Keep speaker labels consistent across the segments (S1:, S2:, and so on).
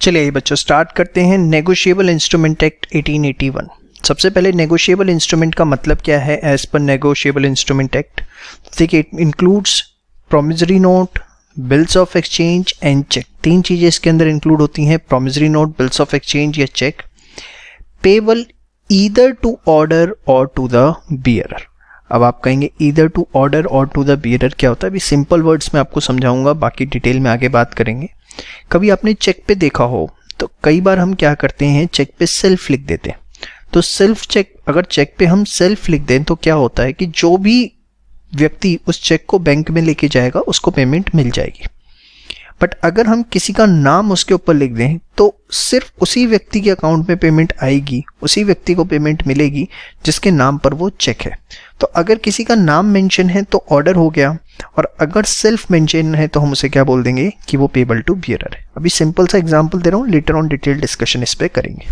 S1: चलिए बच्चों स्टार्ट करते हैं। Negotiable instrument act 1881। सबसे पहले नेगोशिएबल इंस्ट्रूमेंट का मतलब क्या है as per negotiable instrument act. देखिए it includes promissory note, bills of exchange and cheque. तीन चीजें इसके अंदर इंक्लूड होती हैं, promissory note, bills of exchange या cheque. Payable either to order और टू द बियरर। अब आप कहेंगे ईदर टू ऑर्डर और टू द बियरर क्या होता है? अभी सिंपल वर्ड्स में आपको समझाऊंगा, बाकी डिटेल में आगे बात करेंगे। कभी आपने चेक पे देखा हो तो कई बार हम क्या करते हैं, चेक पे सेल्फ लिख देते हैं। तो सेल्फ चेक, अगर चेक पे हम सेल्फ लिख दें तो क्या होता है कि जो भी व्यक्ति उस चेक को बैंक में लेके जाएगा उसको पेमेंट मिल जाएगी। बट अगर हम किसी का नाम उसके ऊपर लिख दें तो सिर्फ उसी व्यक्ति के अकाउंट में पेमेंट आएगी, उसी व्यक्ति को पेमेंट मिलेगी जिसके नाम पर वो चेक है। तो अगर किसी का नाम मेंशन है तो ऑर्डर हो गया, और अगर सेल्फ मेंशन है तो हम उसे क्या बोल देंगे कि वो पेबल टू बियरर है। अभी सिंपल सा एग्जांपल दे रहा हूँ, लेटर ऑन डिटेल डिस्कशन इस पे करेंगे।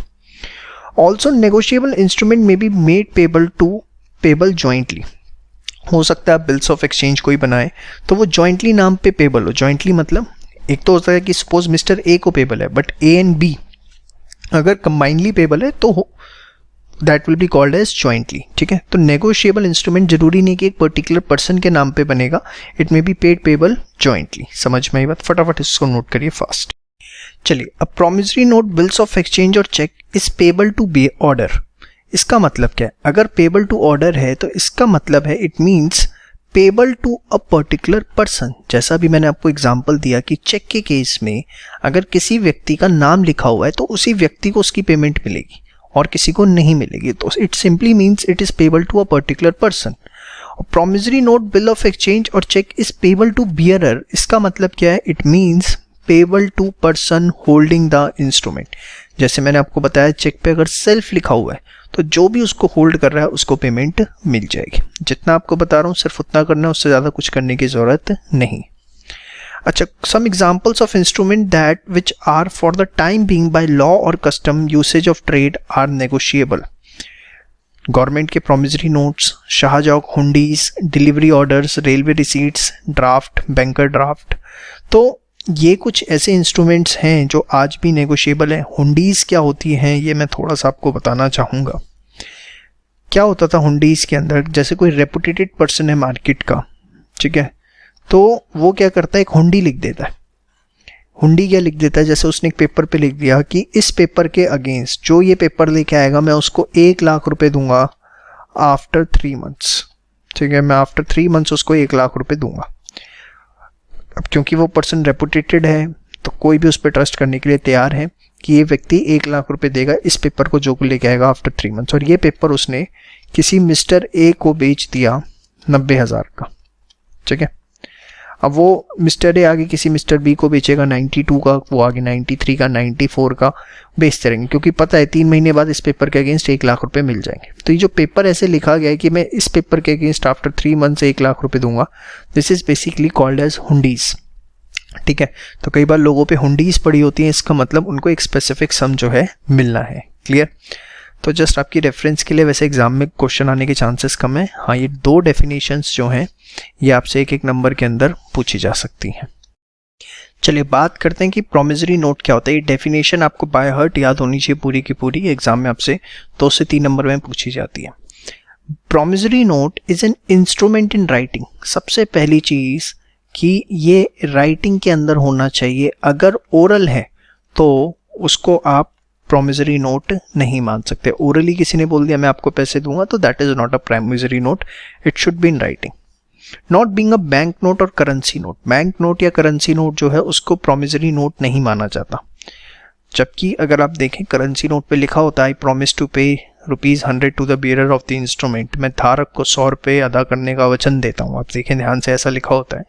S1: ऑल्सो नेगोशिएबल इंस्ट्रूमेंट में be made payable to payable jointly. हो सकता है बिल्स ऑफ एक्सचेंज कोई बनाए तो वो ज्वाइंटली नाम पे पेबल हो। ज्वाइंटली मतलब एक तो होता है कि सपोज मिस्टर ए को पेबल है, बट ए एंड बी अगर कंबाइनली पेबल है तो that will be called as jointly. ठीक है, तो नेगोशिएबल इंस्ट्रूमेंट जरूरी नहीं कि एक पर्टिकुलर पर्सन के नाम पे बनेगा, it may be paid payable jointly. समझ में आई बात? फटाफट इसको नोट करिए फास्ट। चलिए, अब promissory note, bills of exchange और cheque is payable to be order. इसका मतलब क्या है? अगर पेबल टू ऑर्डर है तो इसका मतलब है it means payable to a particular person. जैसा भी मैंने आपको एग्जांपल दिया कि चेक के केस में अगर किसी व्यक्ति का नाम लिखा हुआ है तो उसी व्यक्ति को उसकी पेमेंट मिलेगी और किसी को नहीं मिलेगी, तो it simply means it is payable to a particular person. Promissory note, bill of exchange और cheque is payable to bearer. इसका मतलब क्या है? It means payable to person holding the instrument. जैसे मैंने आपको बताया चेक पे अगर सेल्फ लिखा हुआ है तो जो भी उसको होल्ड कर रहा है उसको पेमेंट मिल जाएगी। जितना आपको बता रहा हूँ सिर्फ उतना करना है, उससे ज़्यादा कुछ करने की ज़रूरत नहीं। अच्छा, some examples of instrument that which are for the time being by law और custom usage of trade are negotiable. Government के promissory notes, shahjog hundis, delivery orders, railway receipts, draft, banker draft. तो ये कुछ ऐसे इंस्ट्रूमेंट्स हैं जो आज भी नेगोशिएबल हैं। हुंडीज क्या होती हैं ये मैं थोड़ा सा आपको बताना चाहूँगा। क्या होता था हुंडीज के अंदर, जैसे कोई रेपुटेटेड पर्सन है मार्केट का, ठीक है, तो वो क्या करता है, एक हुंडी लिख देता है। हुंडी क्या लिख देता है? जैसे उसने एक पेपर पे लिख दिया कि इस पेपर के अगेंस्ट जो ये पेपर लेके आएगा मैं उसको 1 लाख रुपए दूंगा आफ्टर 3 मंथ्स। ठीक है, मैं आफ्टर 3 मंथ्स उसको 1 लाख रुपए दूंगा। अब क्योंकि वो पर्सन रेपुटेटेड है तो कोई भी उस पर ट्रस्ट करने के लिए तैयार है कि ये व्यक्ति 1 लाख रुपए देगा इस पेपर को जो लेके आएगा आफ्टर 3 मंथ्स। और ये पेपर उसने किसी मिस्टर ए को बेच दिया 90,000 का। ठीक है, अब वो मिस्टर ए आगे किसी मिस्टर बी को बेचेगा 92 का, वो आगे 93 का, 94 का बेचते रहेंगे, क्योंकि पता है 3 महीने बाद इस पेपर के अगेंस्ट 1 लाख रुपए मिल जाएंगे। तो ये जो पेपर ऐसे लिखा गया है कि मैं इस पेपर के अगेंस्ट आफ्टर 3 मंथ्स 1 लाख रुपए दूंगा, this is basically called as hundis. ठीक है, तो कई बार लोगों पे हुंडीज पड़ी होती है, इसका मतलब उनको एक स्पेसिफिक सम जो है मिलना है। क्लियर? तो जस्ट आपकी रेफरेंस के लिए, वैसे एग्जाम में क्वेश्चन आने के चांसेस कम है। हाँ, ये 2 डेफिनेशंस जो हैं ये आपसे एक नंबर के अंदर पूछी जा सकती हैं। चलिए बात करते हैं कि प्रॉमिसरी नोट क्या होता है। ये डेफिनेशन आपको बाय हार्ट याद होनी चाहिए पूरी की पूरी, एग्जाम में आपसे 2 से 3 नंबर में पूछी जाती है। Promissory note is an instrument in writing. सबसे पहली चीज कि ये राइटिंग के अंदर होना चाहिए। अगर ओरल है तो उसको आप प्रॉमिसरी नोट नहीं मान सकते। ओरली किसी ने बोल दिया मैं आपको पैसे दूंगा तो that is not a promissory note, it should be in writing. Not being a bank note और करेंसी नोट। बैंक नोट या करेंसी नोट जो है उसको प्रॉमिसरी नोट नहीं माना जाता। जबकि अगर आप देखें करेंसी नोट पे लिखा होता है आई promise to pay ₹100 to the bearer of the instrument. मैं धारक को 100 रुपये अदा करने का वचन देता हूँ। आप देखें ध्यान से, ऐसा लिखा होता है।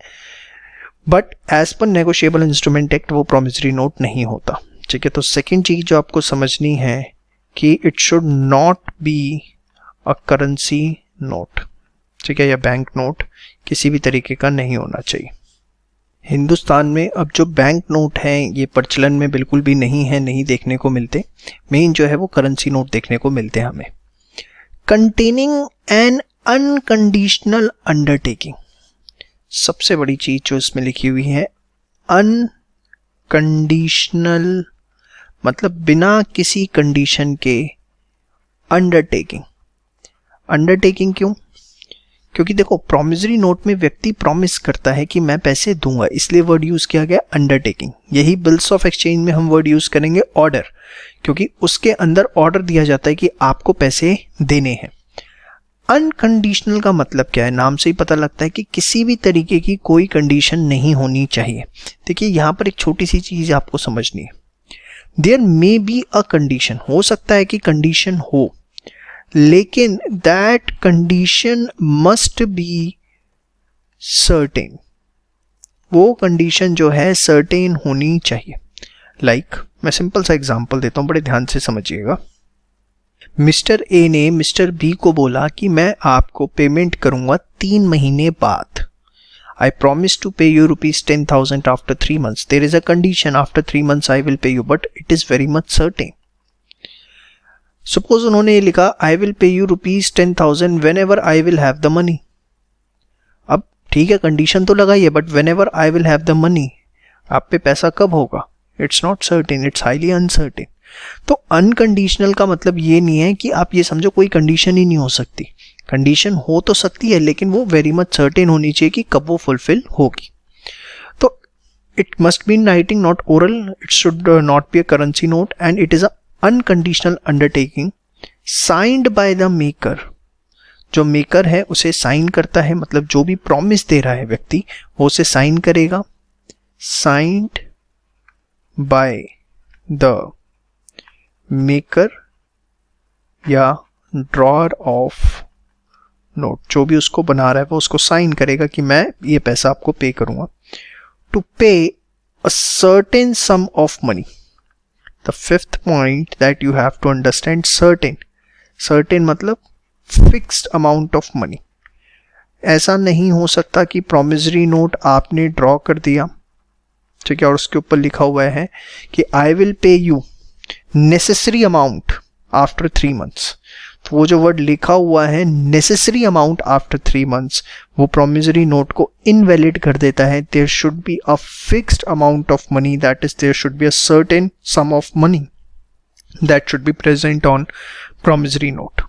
S1: But as per negotiable instrument act वो प्रॉमिसरी नोट नहीं होता। ठीक है, तो सेकेंड चीज जो आपको समझनी है कि it should not be a currency note. ठीक है, या बैंक नोट किसी भी तरीके का नहीं होना चाहिए। हिंदुस्तान में अब जो बैंक नोट हैं ये प्रचलन में बिल्कुल भी नहीं है, नहीं देखने को मिलते। मेन जो है वो करेंसी नोट देखने को मिलते हैं हमें। Containing an unconditional undertaking. सबसे बड़ी चीज जो इसमें लिखी हुई है, अनकंडीशनल मतलब बिना किसी कंडीशन के अंडरटेकिंग। अंडरटेकिंग क्यों? क्योंकि देखो प्रॉमिसरी नोट में व्यक्ति प्रॉमिस करता है कि मैं पैसे दूंगा, इसलिए वर्ड यूज किया गया अंडरटेकिंग। यही बिल्स ऑफ एक्सचेंज में हम वर्ड यूज करेंगे ऑर्डर, क्योंकि उसके अंदर ऑर्डर दिया जाता है कि आपको पैसे देने हैं। अनकंडीशनल का मतलब क्या है? नाम से ही पता लगता है कि किसी भी तरीके की कोई कंडीशन नहीं होनी चाहिए। देखिए यहां पर एक छोटी सी चीज आपको समझनी है। There may be a condition, हो सकता है कि कंडीशन हो, लेकिन that condition must be certain. वो कंडीशन जो है सर्टेन होनी चाहिए। लाइक मैं सिंपल सा एग्जांपल देता हूं, बड़े ध्यान से समझिएगा। मिस्टर ए ने मिस्टर बी को बोला कि मैं आपको पेमेंट करूंगा 3 महीने बाद। I promise to pay you rupees 10,000 after 3 months. There is a condition, after 3 months I will pay you, but it is very much certain. Suppose उन्होंने ये लिखा I will pay you rupees 10,000 whenever I will have the money. अब ठीक है, condition तो लगाई है, but whenever I will have the money, आप पे पैसा कब होगा? It's not certain, it's highly uncertain. तो अनकंडीशनल का मतलब ये नहीं है कि आप ये समझो कोई कंडीशन ही नहीं हो सकती। कंडीशन हो तो सकती है, लेकिन वो वेरी मच सर्टेन होनी चाहिए कि कब वो फुलफिल होगी। तो it must be in writing, not oral, it should not be a currency note, and it is a unconditional undertaking signed by the maker. जो मेकर है उसे साइन करता है, मतलब जो भी प्रॉमिस दे रहा है व्यक्ति वो उसे साइन करेगा। साइंड बाय द मेकर या ड्रॉअर ऑफ नोट, जो भी उसको बना रहा है वो उसको साइन करेगा कि मैं ये पैसा आपको पे करूंगा। To pay a certain sum of money. The fifth point that you have to understand, certain. Certain मतलब फिक्स्ड अमाउंट ऑफ मनी। ऐसा नहीं हो सकता कि प्रॉमिसरी नोट आपने ड्रॉ कर दिया, ठीक है, और उसके ऊपर लिखा हुआ है कि I will pay you necessary amount after 3 months। तो वो जो वर्ड लिखा हुआ है नेसेसरी अमाउंट आफ्टर 3 months, वो प्रॉमिसरी नोट को इनवैलिड कर देता है। There should be a fixed amount of money, that is there should be a certain sum of money that should be present on promissory note.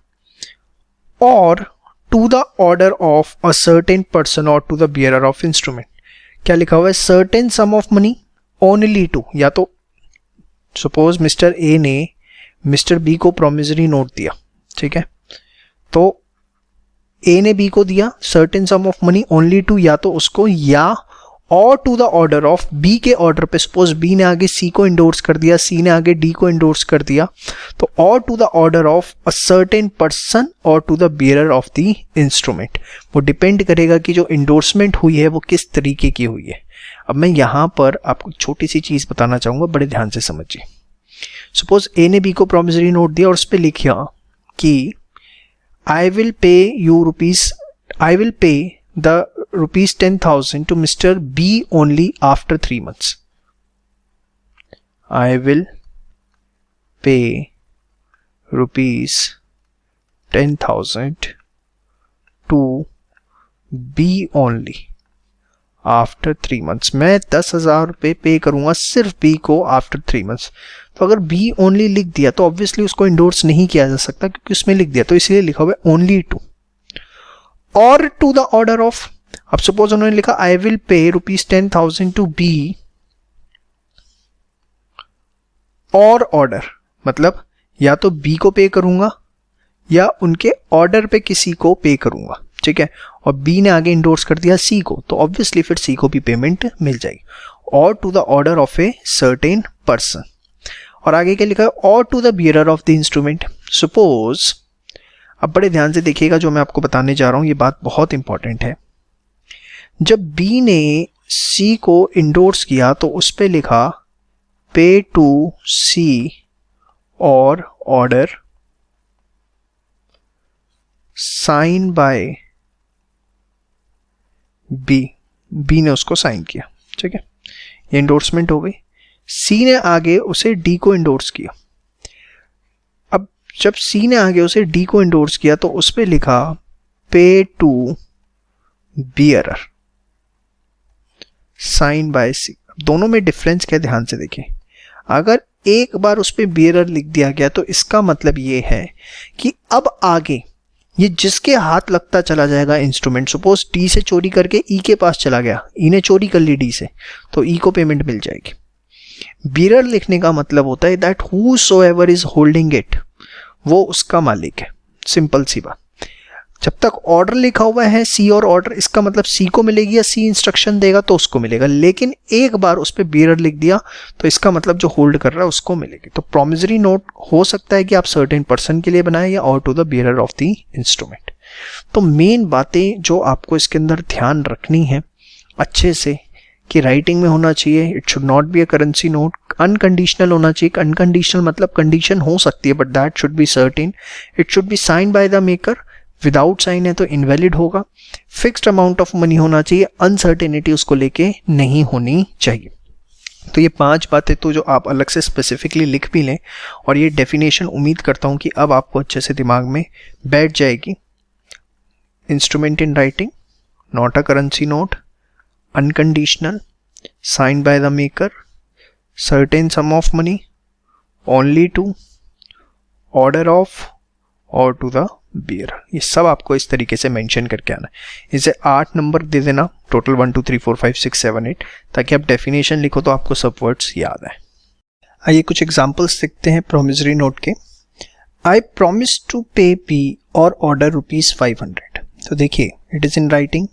S1: और to the order of a certain person और to the bearer of instrument. क्या लिखा हुआ है? Certain sum of money only to, या तो suppose mister A ने mister B को प्रॉमिसरी नोट दिया, ठीक है, तो ए ने बी को दिया certain sum of money only to, या तो उसको, या और to the order of B के ऑर्डर पे। सपोज बी ने आगे सी को इंडोर्स कर दिया, सी ने आगे डी को इंडोर्स कर दिया, तो और to the order of a certain person और to the bearer of the instrument. वो डिपेंड करेगा कि जो इंडोर्समेंट हुई है वो किस तरीके की हुई है। अब मैं यहां पर आपको छोटी सी चीज बताना चाहूंगा, बड़े ध्यान से समझिए। सपोज ए ने बी को प्रॉमिसरी नोट दिया और उस पर लिखा कि I will pay you rupees, I will pay the rupees 10,000 to mister B only after 3 months। I will pay rupees 10,000 to B only after 3 months। मैं 10,000 रुपये पे करूंगा सिर्फ बी को आफ्टर 3 months। तो अगर बी ओनली लिख दिया तो ऑब्वियसली उसको इंडोर्स नहीं किया जा सकता, क्योंकि उसमें लिख दिया, तो इसलिए लिखा हुआ है ओनली टू। और टू द ऑर्डर ऑफ, अब सपोज उन्होंने लिखा I will pay rupees 10,000 to B और ऑर्डर, मतलब या तो बी को पे करूंगा या उनके ऑर्डर पे किसी को पे करूंगा, ठीक है, और बी ने आगे इंडोर्स कर दिया सी को, तो ऑब्वियसली फिर सी को भी पेमेंट मिल जाएगी। Or to the order of a certain person. और आगे क्या लिखा है? Or to the bearer of the instrument. Suppose, अब बड़े ध्यान से देखिएगा, जो मैं आपको बताने जा रहा हूं ये बात बहुत इंपॉर्टेंट है। जब बी ने सी को इंडोर्स किया तो उस पे लिखा pay to C or order sign by B. B ने उसको साइन किया, ठीक है, ये इंडोर्समेंट हो गई। सी ने आगे उसे डी को इंडोर्स किया। अब जब सी ने आगे उसे डी को इंडोर्स किया तो उस पे लिखा pay to bearer sign bye सी। दोनों में डिफरेंस क्या, ध्यान से देखिए। अगर एक बार उस पर बियरर लिख दिया गया तो इसका मतलब ये है कि अब आगे ये जिसके हाथ लगता चला जाएगा इंस्ट्रूमेंट, सपोज डी से चोरी करके ई के पास चला गया, ई ने चोरी कर ली डी से, तो ई को पेमेंट मिल जाएगी। बियरर लिखने का मतलब होता है that whosoever is holding it, वो उसका मालिक है, सिंपल सी बात। जब तक ऑर्डर लिखा हुआ है सी और ऑर्डर, इसका मतलब सी को मिलेगी या सी इंस्ट्रक्शन देगा तो उसको मिलेगा, लेकिन एक बार उस पर बियरर लिख दिया तो इसका मतलब जो होल्ड कर रहा है उसको मिलेगी। तो प्रोमिसरी नोट हो सकता है कि आप सर्टेन पर्सन के लिए बनाए या और to the bearer of the instrument. तो मेन बातें जो आपको इसके अंदर ध्यान रखनी है अच्छे से कि राइटिंग में होना चाहिए, it should not be a currency note, unconditional होना चाहिए। अनकंडीशनल मतलब कंडीशन हो सकती है but that should be certain, it should be sign by the maker, without sign है तो इनवैलिड होगा, फिक्स्ड अमाउंट ऑफ मनी होना चाहिए, अनसर्टेनिटी उसको लेके नहीं होनी चाहिए। तो ये 5 बातें तो जो आप अलग से स्पेसिफिकली लिख भी लें, और ये डेफिनेशन उम्मीद करता हूँ कि अब आपको अच्छे से दिमाग में बैठ जाएगी। Instrument in writing, not a currency note, unconditional, signed by the maker, certain sum of money, only to, order of or to the bearer, ये सब आपको इस तरीके से मेंशन करके आना है। इसे 8 नंबर दे देना, टोटल 1 2 3 4 5 6 7 8, ताकि आप डेफिनेशन लिखो तो आपको सब वर्ड्स याद आए। आइए कुछ एग्जांपल्स देखते हैं प्रोमिसरी नोट के। I promise to pay B और ऑर्डर ₹500। तो देखिए it is in writing,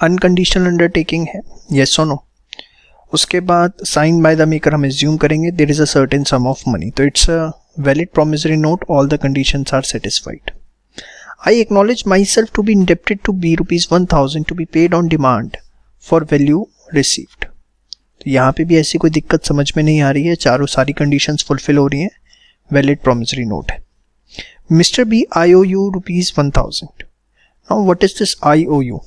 S1: unconditional undertaking है, येस और नो। उसके बाद साइन बाय द मेकर हम एज्यूम करेंगे there is a certain sum of money, तो it's a valid promissory note, all the conditions are satisfied. I acknowledge myself to be indebted to B ₹1000 to be paid on demand for value received। तो यहाँ पे भी ऐसी कोई दिक्कत समझ में नहीं आ रही है, चारों सारी कंडीशंस फुलफिल हो रही हैं, वैलिड प्रोमिसरी नोट है। Mr. B I owe you ₹1000। Now what is this I owe you?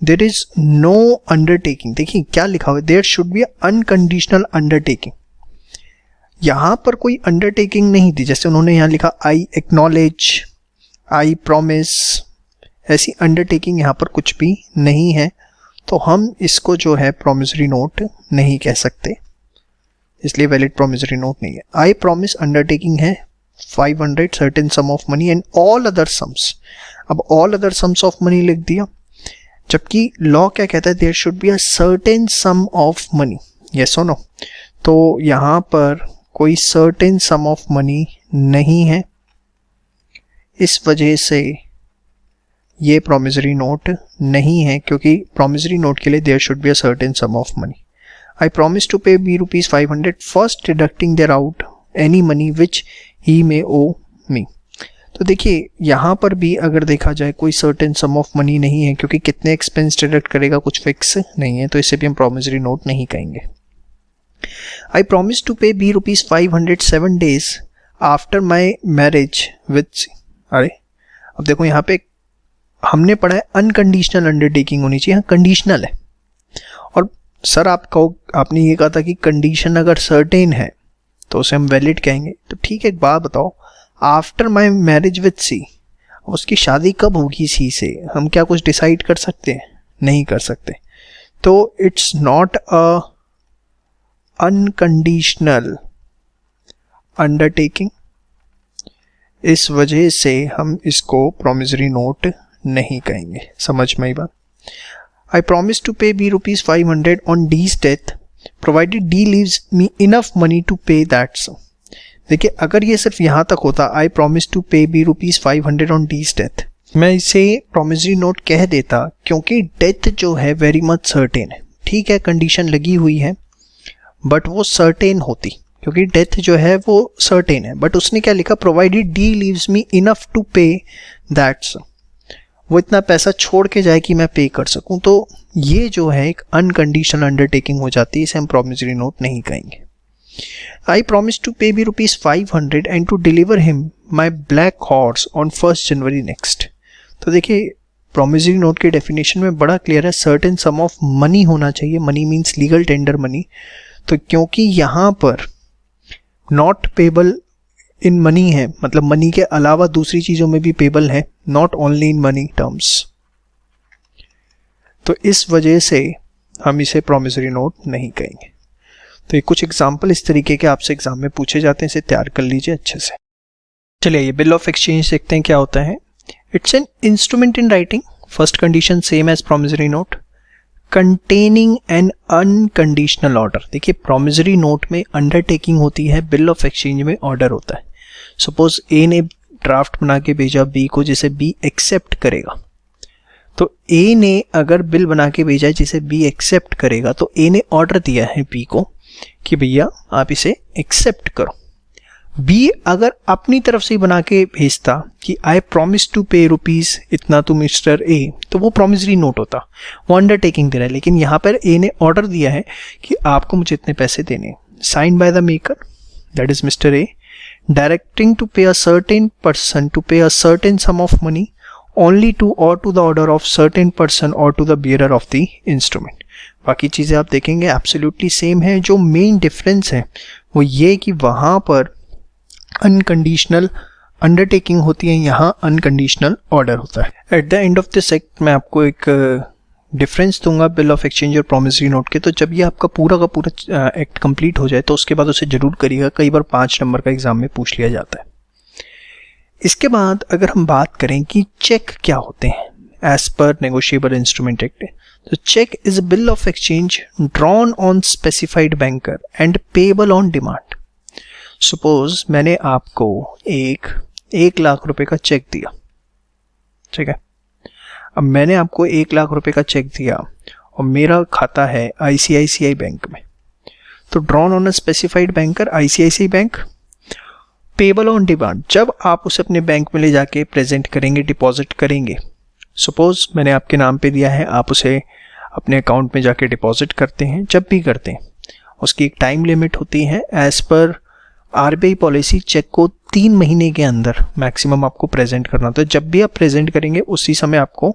S1: There is no undertaking। देखिए क्या लिखा हुआ है, there should be unconditional undertaking। यहाँ पर कोई अंडरटेकिंग नहीं थी, जैसे उन्होंने यहाँ लिखा I acknowledge, आई प्रॉमिस, ऐसी अंडरटेकिंग यहाँ पर कुछ भी नहीं है, तो हम इसको जो है प्रोमिसरी नोट नहीं कह सकते, इसलिए वैलिड प्रोमिसरी नोट नहीं है। आई प्रॉमिस अंडरटेकिंग है 500 certain sum of money and all other sums. अब all other sums of money लिख दिया, जबकि लॉ क्या कहता है, there should be a certain sum of money, yes और नो। तो यहाँ पर कोई सर्टेन सम ऑफ मनी नहीं है, इस वजह से ये प्रोमिसरी नोट नहीं है, क्योंकि प्रोमिसरी नोट के लिए there should be a certain sum of money. I promise to pay B ₹500 first deducting thereout any money which he may owe me. तो देखिए यहाँ पर भी अगर देखा जाए कोई सर्टेन सम ऑफ मनी नहीं है, क्योंकि कितने एक्सपेंस डिडक्ट करेगा कुछ फिक्स नहीं है, तो इसे भी हम प्रोमिसरी नोट नहीं कहेंगे। I promise to pay B ₹500 7 days after my marriage with C. अरे अब देखो यहाँ पे हमने पढ़ा है अनकंडीशनल अंडरटेकिंग होनी चाहिए, यहाँ कंडीशनल है। और सर आपने ये कहा था कि कंडीशन अगर सर्टेन है तो उसे हम वैलिड कहेंगे। तो ठीक है, एक बात बताओ, after my marriage with C, उसकी शादी कब होगी सी से, हम क्या कुछ डिसाइड कर सकते हैं? नहीं कर सकते। तो it's not a unconditional undertaking, इस वजह से हम इसको प्रोमिसरी नोट नहीं कहेंगे। समझ में आई बात? I promise to pay B ₹500 on D's death provided D leaves me enough money to pay that sum. देखिए अगर ये सिर्फ यहाँ तक होता, I promise to pay B ₹500 on D's death, मैं इसे प्रोमिसरी नोट कह देता, क्योंकि डेथ जो है वेरी मच सर्टेन है। ठीक है कंडीशन लगी हुई है बट वो सर्टेन होती, क्योंकि डेथ जो है वो सर्टेन है, बट उसने क्या लिखा, provided D leaves me enough to pay that sum, वो इतना पैसा छोड़ के जाए कि मैं पे कर सकूं। तो ये जो है एक अनकंडीशनल अंडरटेकिंग हो जाती है, इसे हम प्रोमिसरी नोट नहीं कहेंगे। I promise to pay B ₹500 and to deliver him my black horse on 1 January next. तो देखिए प्रोमिसरी नोट के डेफिनेशन में बड़ा क्लियर है, सर्टेन सम ऑफ मनी होना चाहिए, money means legal tender money. तो क्योंकि यहाँ पर नॉट पेबल इन मनी है, मतलब मनी के अलावा दूसरी चीज़ों में भी पेबल है, not only in money terms, तो इस वजह से हम इसे प्रोमिसरी नोट नहीं कहेंगे। तो ये कुछ एग्जाम्पल इस तरीके के आपसे एग्जाम में पूछे जाते हैं, इसे तैयार कर लीजिए अच्छे से। चलिए ये बिल ऑफ एक्सचेंज देखते हैं क्या होता है। It's an instrument in writing, first condition same as promissory note, containing an unconditional order. देखिए प्रोमिसरी नोट में अंडरटेकिंग होती है, बिल ऑफ एक्सचेंज में ऑर्डर होता है। सपोज ए ने ड्राफ्ट बना के भेजा बी को, जिसे बी एक्सेप्ट करेगा, तो ए ने अगर बिल बना के भेजा जिसे बी एक्सेप्ट करेगा, तो ए ने ऑर्डर दिया है बी को कि भैया आप इसे एक्सेप्ट करो। बी अगर अपनी तरफ से बना के भेजता कि I promise to pay rupees इतना टू मिस्टर ए, तो वो प्रॉमिसरी नोट होता, वो अंडरटेकिंग दे रहा है। लेकिन यहाँ पर ए ने ऑर्डर दिया है कि आपको मुझे इतने पैसे देने, sign by the maker that is mister A, directing to pay a certain person to pay a certain sum of money only to or to the order of certain person or to the bearer of the instrument। बाकी चीज़ें आप देखेंगे absolutely same है। जो main difference है वो ये कि वहाँ पर अनकंडीशनल अंडरटेकिंग होती है, यहाँ अनकंडीशनल ऑर्डर होता है। At the end of this act मैं आपको एक डिफरेंस दूंगा बिल ऑफ एक्सचेंज और प्रोमिसरी नोट के। तो जब ये आपका पूरा का पूरा एक्ट कंप्लीट हो जाए तो उसके बाद उसे जरूर करिएगा, कई बार 5 नंबर का एग्जाम में पूछ लिया जाता है। इसके बाद अगर हम बात करें कि चेक क्या होते हैं as per negotiable instrument act, तो cheque is a bill of exchange drawn on specified banker and payable on demand. Suppose मैंने आपको 1 लाख रुपए का चेक दिया, ठीक है। अब मैंने आपको 1 लाख रुपए का चेक दिया और मेरा खाता है आईसीआईसीआई बैंक में, तो drawn on a specified banker ICICI bank, payable on demand. जब आप उसे अपने बैंक में ले जाके प्रेजेंट करेंगे, डिपॉजिट करेंगे, सपोज मैंने आपके नाम पे दिया है, आप उसे अपने अकाउंट में जाके डिपॉजिट करते हैं, जब भी करते हैं उसकी एक टाइम लिमिट होती है। एज पर आरबीआई पॉलिसी चेक को 3 महीने के अंदर मैक्सिमम आपको प्रेजेंट करना होता है। जब भी आप प्रेजेंट करेंगे उसी समय आपको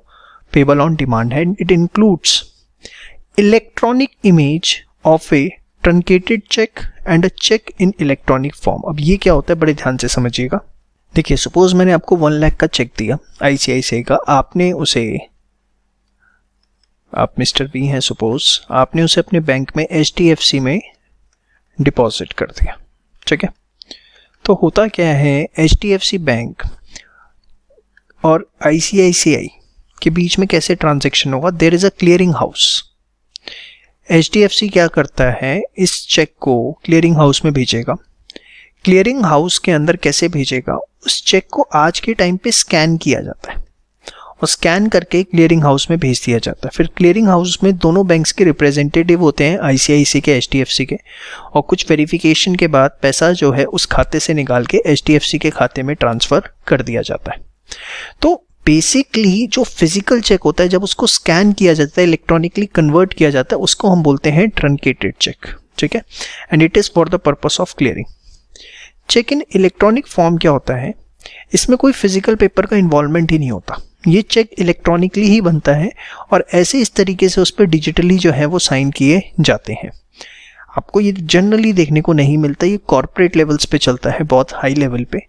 S1: पेएबल ऑन डिमांड है। It includes electronic image of a truncated cheque and a cheque in electronic form. अब ये क्या होता है, बड़े ध्यान से समझिएगा। देखिए सपोज मैंने आपको 1 लाख का चेक दिया आईसीआईसीआई का, आपने उसे, आप मिस्टर बी हैं सपोज, आपने उसे अपने बैंक में एचडीएफसी में डिपॉजिट कर दिया, ठीक है। तो होता क्या है, एचडीएफसी बैंक और आईसीआईसीआई के बीच में कैसे ट्रांजैक्शन होगा, there is a clearing house. HDFC क्या करता है, इस चेक को क्लियरिंग हाउस में भेजेगा। क्लियरिंग हाउस के अंदर कैसे भेजेगा, उस चेक को आज के टाइम पे स्कैन किया जाता है और स्कैन करके क्लियरिंग हाउस में भेज दिया जाता है। फिर क्लियरिंग हाउस में दोनों बैंक्स के रिप्रेजेंटेटिव होते हैं, आईसीआईसीआई के, एचडीएफसी के, और कुछ वेरिफिकेशन के बाद पैसा जो है उस खाते से निकाल के एचडीएफसी के खाते में ट्रांसफर कर दिया जाता है। तो बेसिकली जो फिजिकल चेक होता है, जब उसको स्कैन किया जाता है, इलेक्ट्रॉनिकली कन्वर्ट किया जाता है, उसको हम बोलते हैं ट्रंकेटेड चेक, ठीक है। And it is for the purpose of clearing. Cheque in electronic form क्या होता है, इसमें कोई फिजिकल पेपर का इन्वॉल्वमेंट ही नहीं होता, ये चेक इलेक्ट्रॉनिकली ही बनता है और ऐसे इस तरीके से उस पर डिजिटली जो है वो साइन किए जाते हैं। आपको ये जनरली देखने को नहीं मिलता, ये कॉर्पोरेट लेवल्स पे चलता है, बहुत हाई लेवल पे।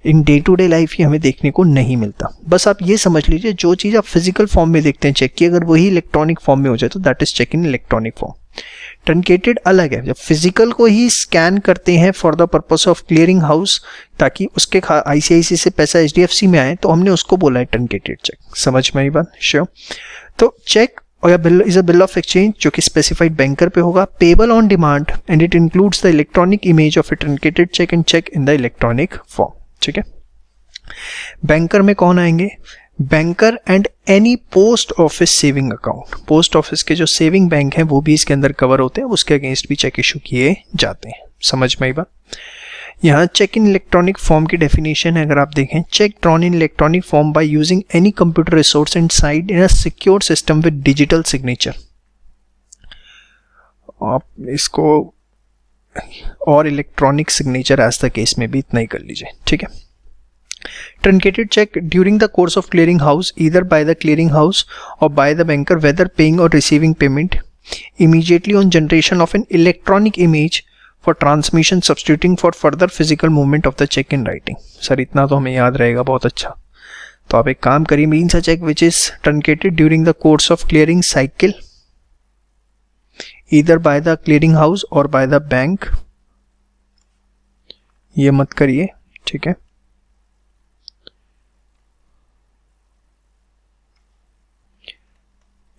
S1: In day to day life ये हमें देखने को नहीं मिलता। बस आप ये समझ लीजिए, जो चीज़ आप फिजिकल फॉर्म में देखते हैं चेक की, अगर वही इलेक्ट्रॉनिक फॉर्म में हो जाए तो that is cheque in electronic form. Truncated अलग है, जब फिजिकल को ही स्कैन करते हैं for the purpose of clearing house, ताकि उसके आईसीआईसी से पैसा एचडीएफसी में आए, तो हमने उसको बोला है ट्रंकेटेड चेक। समझ में आई बात? श्योर। तो cheque or bill is a bill of exchange जो कि स्पेसिफाइड बैंकर पे होगा, payable on demand and it includes the electronic image of a truncated cheque and cheque in the electronic form, ठीक है। बैंकर में कौन आएंगे, banker and any post office saving account. Post office के जो saving bank हैं वो भी इसके अंदर कवर होते हैं, उसके अगेंस्ट भी चेक इशू किए जाते हैं। समझ में आई बात? यहाँ चेक इन इलेक्ट्रॉनिक फॉर्म की डेफिनेशन है, अगर आप देखें, cheque drawn in electronic form by using any computer resource and signed in a secure system with digital signature. आप इसको or electronic signature as the case में भी इतना ही कर लीजिए, ठीक है। Truncated check during the course of clearing house, either by the clearing house or by the banker, whether paying or receiving payment, immediately on generation of an electronic image for transmission, substituting for further physical movement of the check in writing. Sir इतना तो हमें याद रहेगा, बहुत अच्छा। तो आप एक काम करिए, means a check which is truncated during the course of clearing cycle, either by the clearing house और बाय द बैंक, ये मत करिए, ठीक है।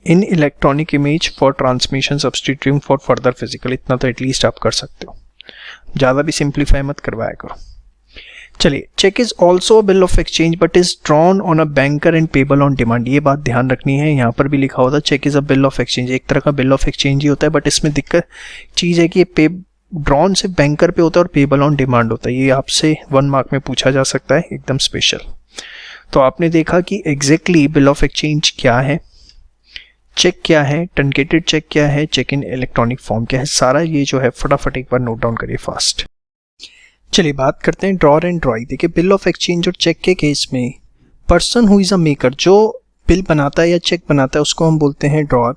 S1: इन electronic image for transmission substituting for further physical, इतना तो एटलीस्ट आप कर सकते हो, ज़्यादा भी सिंप्लीफाई मत करवाया करो। चलिए, cheque is also bill of exchange but is drawn on a banker and payable on demand, ये बात ध्यान रखनी है। यहाँ पर भी लिखा होता है cheque is a bill of exchange, एक तरह का बिल ऑफ एक्सचेंज ही होता है, बट इसमें दिक्कत चीज़ है कि ये पे ड्रॉन से बैंकर पे होता है और पेबल ऑन डिमांड होता है। ये आपसे 1 मार्क में पूछा जा सकता है, एकदम स्पेशल। तो आपने देखा कि एग्जैक्टली बिल ऑफ एक्सचेंज क्या है, चेक क्या है, ट्रंकेटेड चेक क्या है, चेक इन इलेक्ट्रॉनिक फॉर्म क्या है, सारा ये जो है फटाफट एक बार नोट डाउन करिए फास्ट। चलिए बात करते हैं ड्रॉर एंड ड्रॉई। देखिए, बिल ऑफ एक्सचेंज और चेक के केस में person who is a maker, जो बिल बनाता है या चेक बनाता है उसको हम बोलते हैं drawer.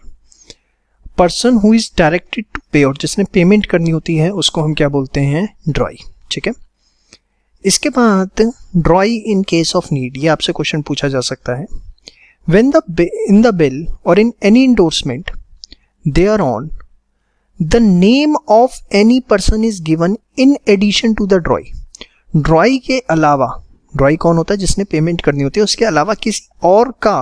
S1: Person who is directed to pay, और जिसने पेमेंट करनी होती है उसको हम क्या बोलते हैं, ड्रॉई, ठीक है। इसके बाद ड्रॉई इन केस ऑफ नीड, ये आपसे क्वेश्चन पूछा जा सकता है। When in the bill or in any endorsement thereon, the name of any person is given in addition to the drawee. ड्रॉई के अलावा, ड्रॉई कौन होता है, जिसने पेमेंट करनी होती है, उसके अलावा किसी और का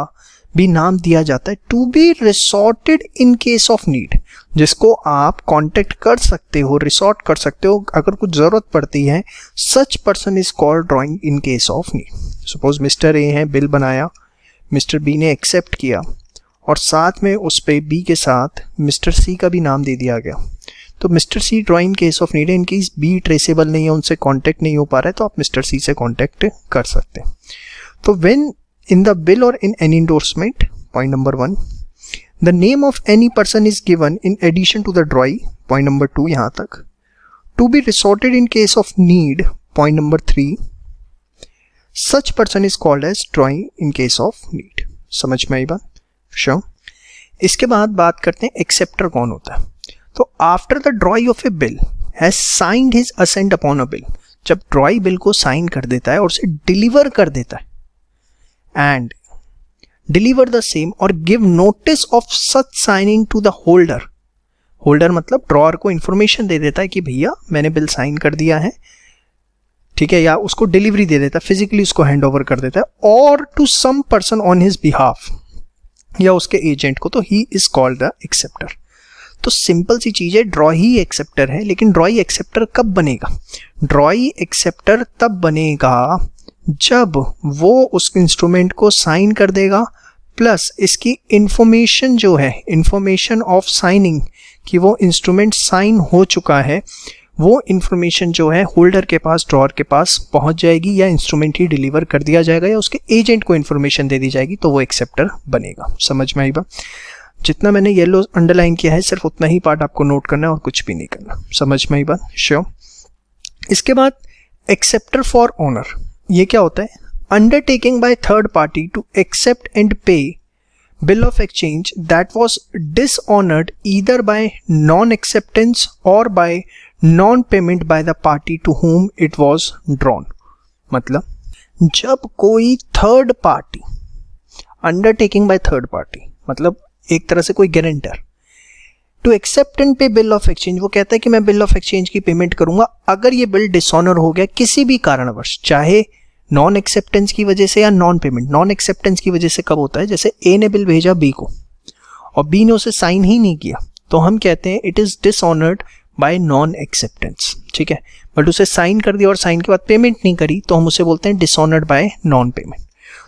S1: भी नाम दिया जाता है। To be resorted in case of need, जिसको आप कांटेक्ट कर सकते हो, रिसोर्ट कर सकते हो अगर कुछ जरूरत पड़ती है। सच person is called drawing in case of need. Suppose mister ए है, बिल बनाया, मिस्टर बी ने एक्सेप्ट किया और साथ में उस पे बी के साथ मिस्टर सी का भी नाम दे दिया गया, तो mister C drawee case of need है। इनकी बी ट्रेसेबल नहीं है, उनसे कांटेक्ट नहीं हो पा रहा है, तो आप मिस्टर सी से कांटेक्ट कर सकते हैं। तो when in the bill or in any endorsement, point number 1, the name of any person is given in addition to the drawee, point number 2 यहाँ तक। To be resorted in case of need, point number 3, such person is called as drawee in case of need. समझ में आई बात? Sure. इसके बाद बात करते हैं एक्सेप्टर कौन होता है। तो after the drawee of a bill has signed his assent upon a bill, जब ड्रॉई बिल को साइन कर देता है और उसे डिलीवर कर देता है, and deliver the same or give notice of such signing to the holder, holder मतलब ड्रॉअर को इंफॉर्मेशन दे देता है कि भैया मैंने बिल साइन कर दिया है, ठीक है, या उसको डिलीवरी दे देता है, फिजिकली उसको हैंड ओवर कर देता है, or to some person on his behalf, या उसके एजेंट को, तो he is called the acceptor. तो सिंपल सी चीज है, ड्रॉई ही एक्सेप्टर है। लेकिन ड्रॉई एक्सेप्टर कब बनेगा? ड्रॉई एक्सेप्टर तब बनेगा जब वो उस इंस्ट्रूमेंट को साइन कर देगा, प्लस इसकी इंफॉर्मेशन जो है, इंफॉर्मेशन ऑफ साइनिंग, कि वो इंस्ट्रूमेंट साइन हो चुका है, वो इंफॉर्मेशन जो है होल्डर के पास, ड्रॉअर के पास पहुंच जाएगी, या इंस्ट्रूमेंट ही डिलीवर कर दिया जाएगा, या उसके एजेंट को इंफॉर्मेशन दे दी जाएगी, तो वो एक्सेप्टर बनेगा। समझ में आई बात? जितना मैंने येलो अंडरलाइन किया है सिर्फ उतना ही पार्ट आपको नोट करना है और कुछ भी नहीं करना। समझ में आई बात? श्योर। इसके बाद एक्सेप्टर फॉर ओनर, ये क्या होता है? Undertaking by third party to accept and pay bill of exchange that was dishonored either by non-acceptance or by non-payment by the party to whom it was drawn। मतलब जब कोई third party, undertaking by third party मतलब एक तरह से कोई guarantor, to accept and पे bill of exchange, वो कहता है कि मैं बिल ऑफ एक्सचेंज की पेमेंट करूंगा अगर ये बिल डिसऑनर हो गया किसी भी कारणवश, चाहे नॉन एक्सेप्टेंस की वजह से या नॉन पेमेंट। नॉन एक्सेप्टेंस की वजह से कब होता है? जैसे ए ने बिल भेजा बी को और बी ने उसे साइन ही नहीं किया, तो हम कहते हैं it is dishonoured by non acceptance, ठीक है। बट उसे साइन कर दिया और साइन के बाद पेमेंट नहीं करी, तो हम उसे बोलते हैं डिसऑनर्ड बाय नॉन पेमेंट।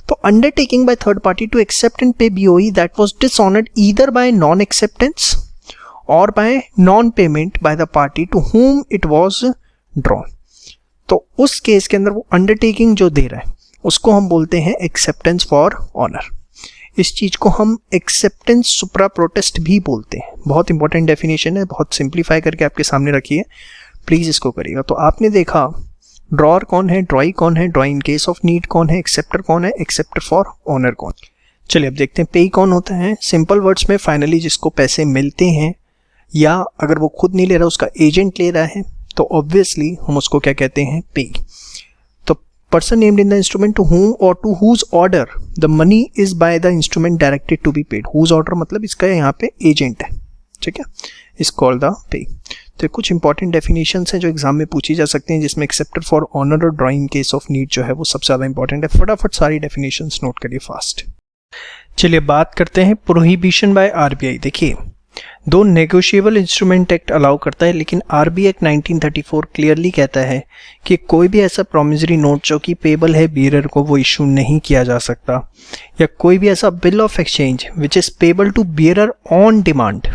S1: तो undertaking by third party to accept and pay BOE that was dishonoured either by non acceptance और by non payment by the party to whom it was drawn. तो उस case के अंदर वो undertaking जो दे रहा है उसको हम बोलते हैं एक्सेप्टेंस फॉर ऑनर। इस चीज को हम एक्सेप्टेंस सुप्रा प्रोटेस्ट भी बोलते हैं। बहुत इंपॉर्टेंट डेफिनेशन है, बहुत सिंप्लीफाई करके आपके सामने रखी है, प्लीज इसको करिएगा। तो आपने देखा ड्रॉअर कौन है, ड्रॉई कौन है, ड्रॉई इन केस ऑफ नीड कौन है, एक्सेप्टर कौन है, एक्सेप्टर फॉर ऑनर कौन। चलिए अब देखते हैं पेई कौन होता है। सिंपल वर्ड्स में फाइनली जिसको पैसे मिलते हैं, या अगर वो खुद नहीं ले रहा उसका एजेंट ले रहा है, तो ऑब्वियसली हम उसको क्या कहते हैं? पे। तो person named in the instrument to whom और to whose order the money is by the instrument directed to be paid. Whose order मतलब इसका यहाँ पे एजेंट है, ठीक है। Is called the pay. तो कुछ इंपॉर्टेंट डेफिनेशंस हैं जो एग्जाम में पूछी जा सकते हैं, जिसमें एक्सेप्टेड फॉर ऑनर और ड्राइंग केस ऑफ नीड जो है वो सबसे ज़्यादा इंपॉर्टेंट है। फटाफट सारी डेफिनेशंस नोट करिए फास्ट। चलिए बात करते हैं प्रोहिबिशन बाय आरबीआई। देखिए, दो नेगोशिएबल इंस्ट्रूमेंट एक्ट अलाउ करता है, लेकिन आरबीआई एक्ट 1934 क्लियरली कहता है कि कोई भी ऐसा प्रोमिसरी नोट जो कि पेबल है बियरर को, वो इशू नहीं किया जा सकता, या कोई भी ऐसा bill of exchange which is payable to bearer on demand.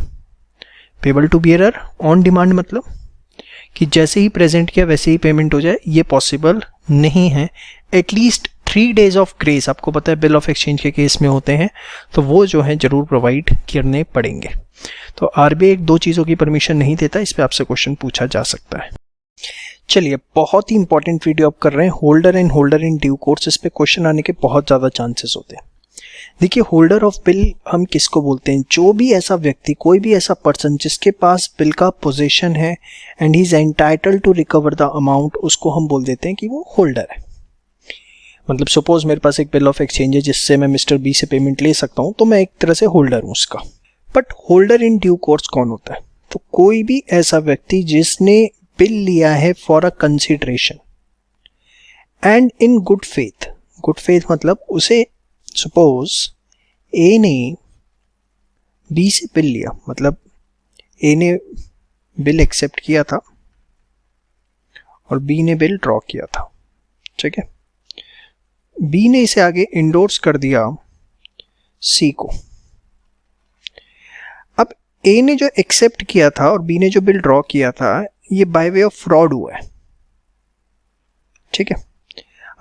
S1: Payable to bearer on demand मतलब कि जैसे ही प्रेजेंट किया वैसे ही पेमेंट हो जाए, ये पॉसिबल नहीं है। एटलीस्ट 3 days ऑफ ग्रेस, आपको पता है बिल ऑफ एक्सचेंज के केस में होते हैं, तो वो जो है जरूर प्रोवाइड करने पड़ेंगे। तो आरबीआई 2 चीज़ों की परमिशन नहीं देता, इस पे आपसे क्वेश्चन पूछा जा सकता है। चलिए, बहुत ही इंपॉर्टेंट वीडियो आप कर रहे हैं, holder and holder in due course. इस पे क्वेश्चन आने के बहुत ज़्यादा चांसेस होते हैं। देखिए, होल्डर ऑफ बिल हम किसको बोलते हैं? जो भी ऐसा व्यक्ति, कोई भी ऐसा पर्सन जिसके पास बिल का पोजीशन है and he is entitled to recover the amount, उसको हम बोल देते हैं कि वो होल्डर है। मतलब सपोज मेरे पास एक बिल ऑफ एक्सचेंज है जिससे मैं मिस्टर बी से पेमेंट ले सकता हूं, तो मैं एक तरह से होल्डर हूं उसका। But holder in due course कौन होता है? तो कोई भी ऐसा व्यक्ति जिसने बिल लिया है for a consideration and in good faith. Good faith मतलब उसे, सपोज ए ने बी से बिल लिया, मतलब ए ने बिल एक्सेप्ट किया था और बी ने बिल ड्रॉ किया था, ठीक है। बी ने इसे आगे इंडोर्स कर दिया सी को। अब ए ने जो एक्सेप्ट किया था और बी ने जो बिल ड्रॉ किया था, ये बाय वे ऑफ फ्रॉड हुआ है, ठीक है।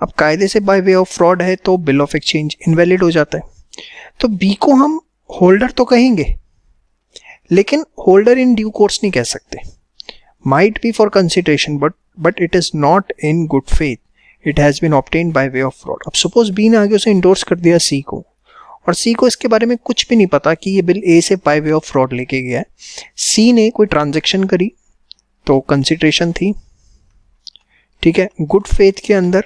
S1: अब कायदे से बाय वे ऑफ फ्रॉड है तो बिल ऑफ एक्सचेंज इनवैलिड हो जाता है। तो बी को हम होल्डर तो कहेंगे, लेकिन होल्डर इन ड्यू कोर्स नहीं कह सकते। Might be for consideration but it is not in good faith, it has been obtained by way of fraud. अब सपोज बी ने आगे उसे इंडोर्स कर दिया सी को, और सी को इसके बारे में कुछ भी नहीं पता कि ये बिल ए से बाय वे ऑफ फ्रॉड लेके गया है। सी ने कोई ट्रांजैक्शन करी तो कंसिडरेशन थी, ठीक है, गुड फेथ के अंदर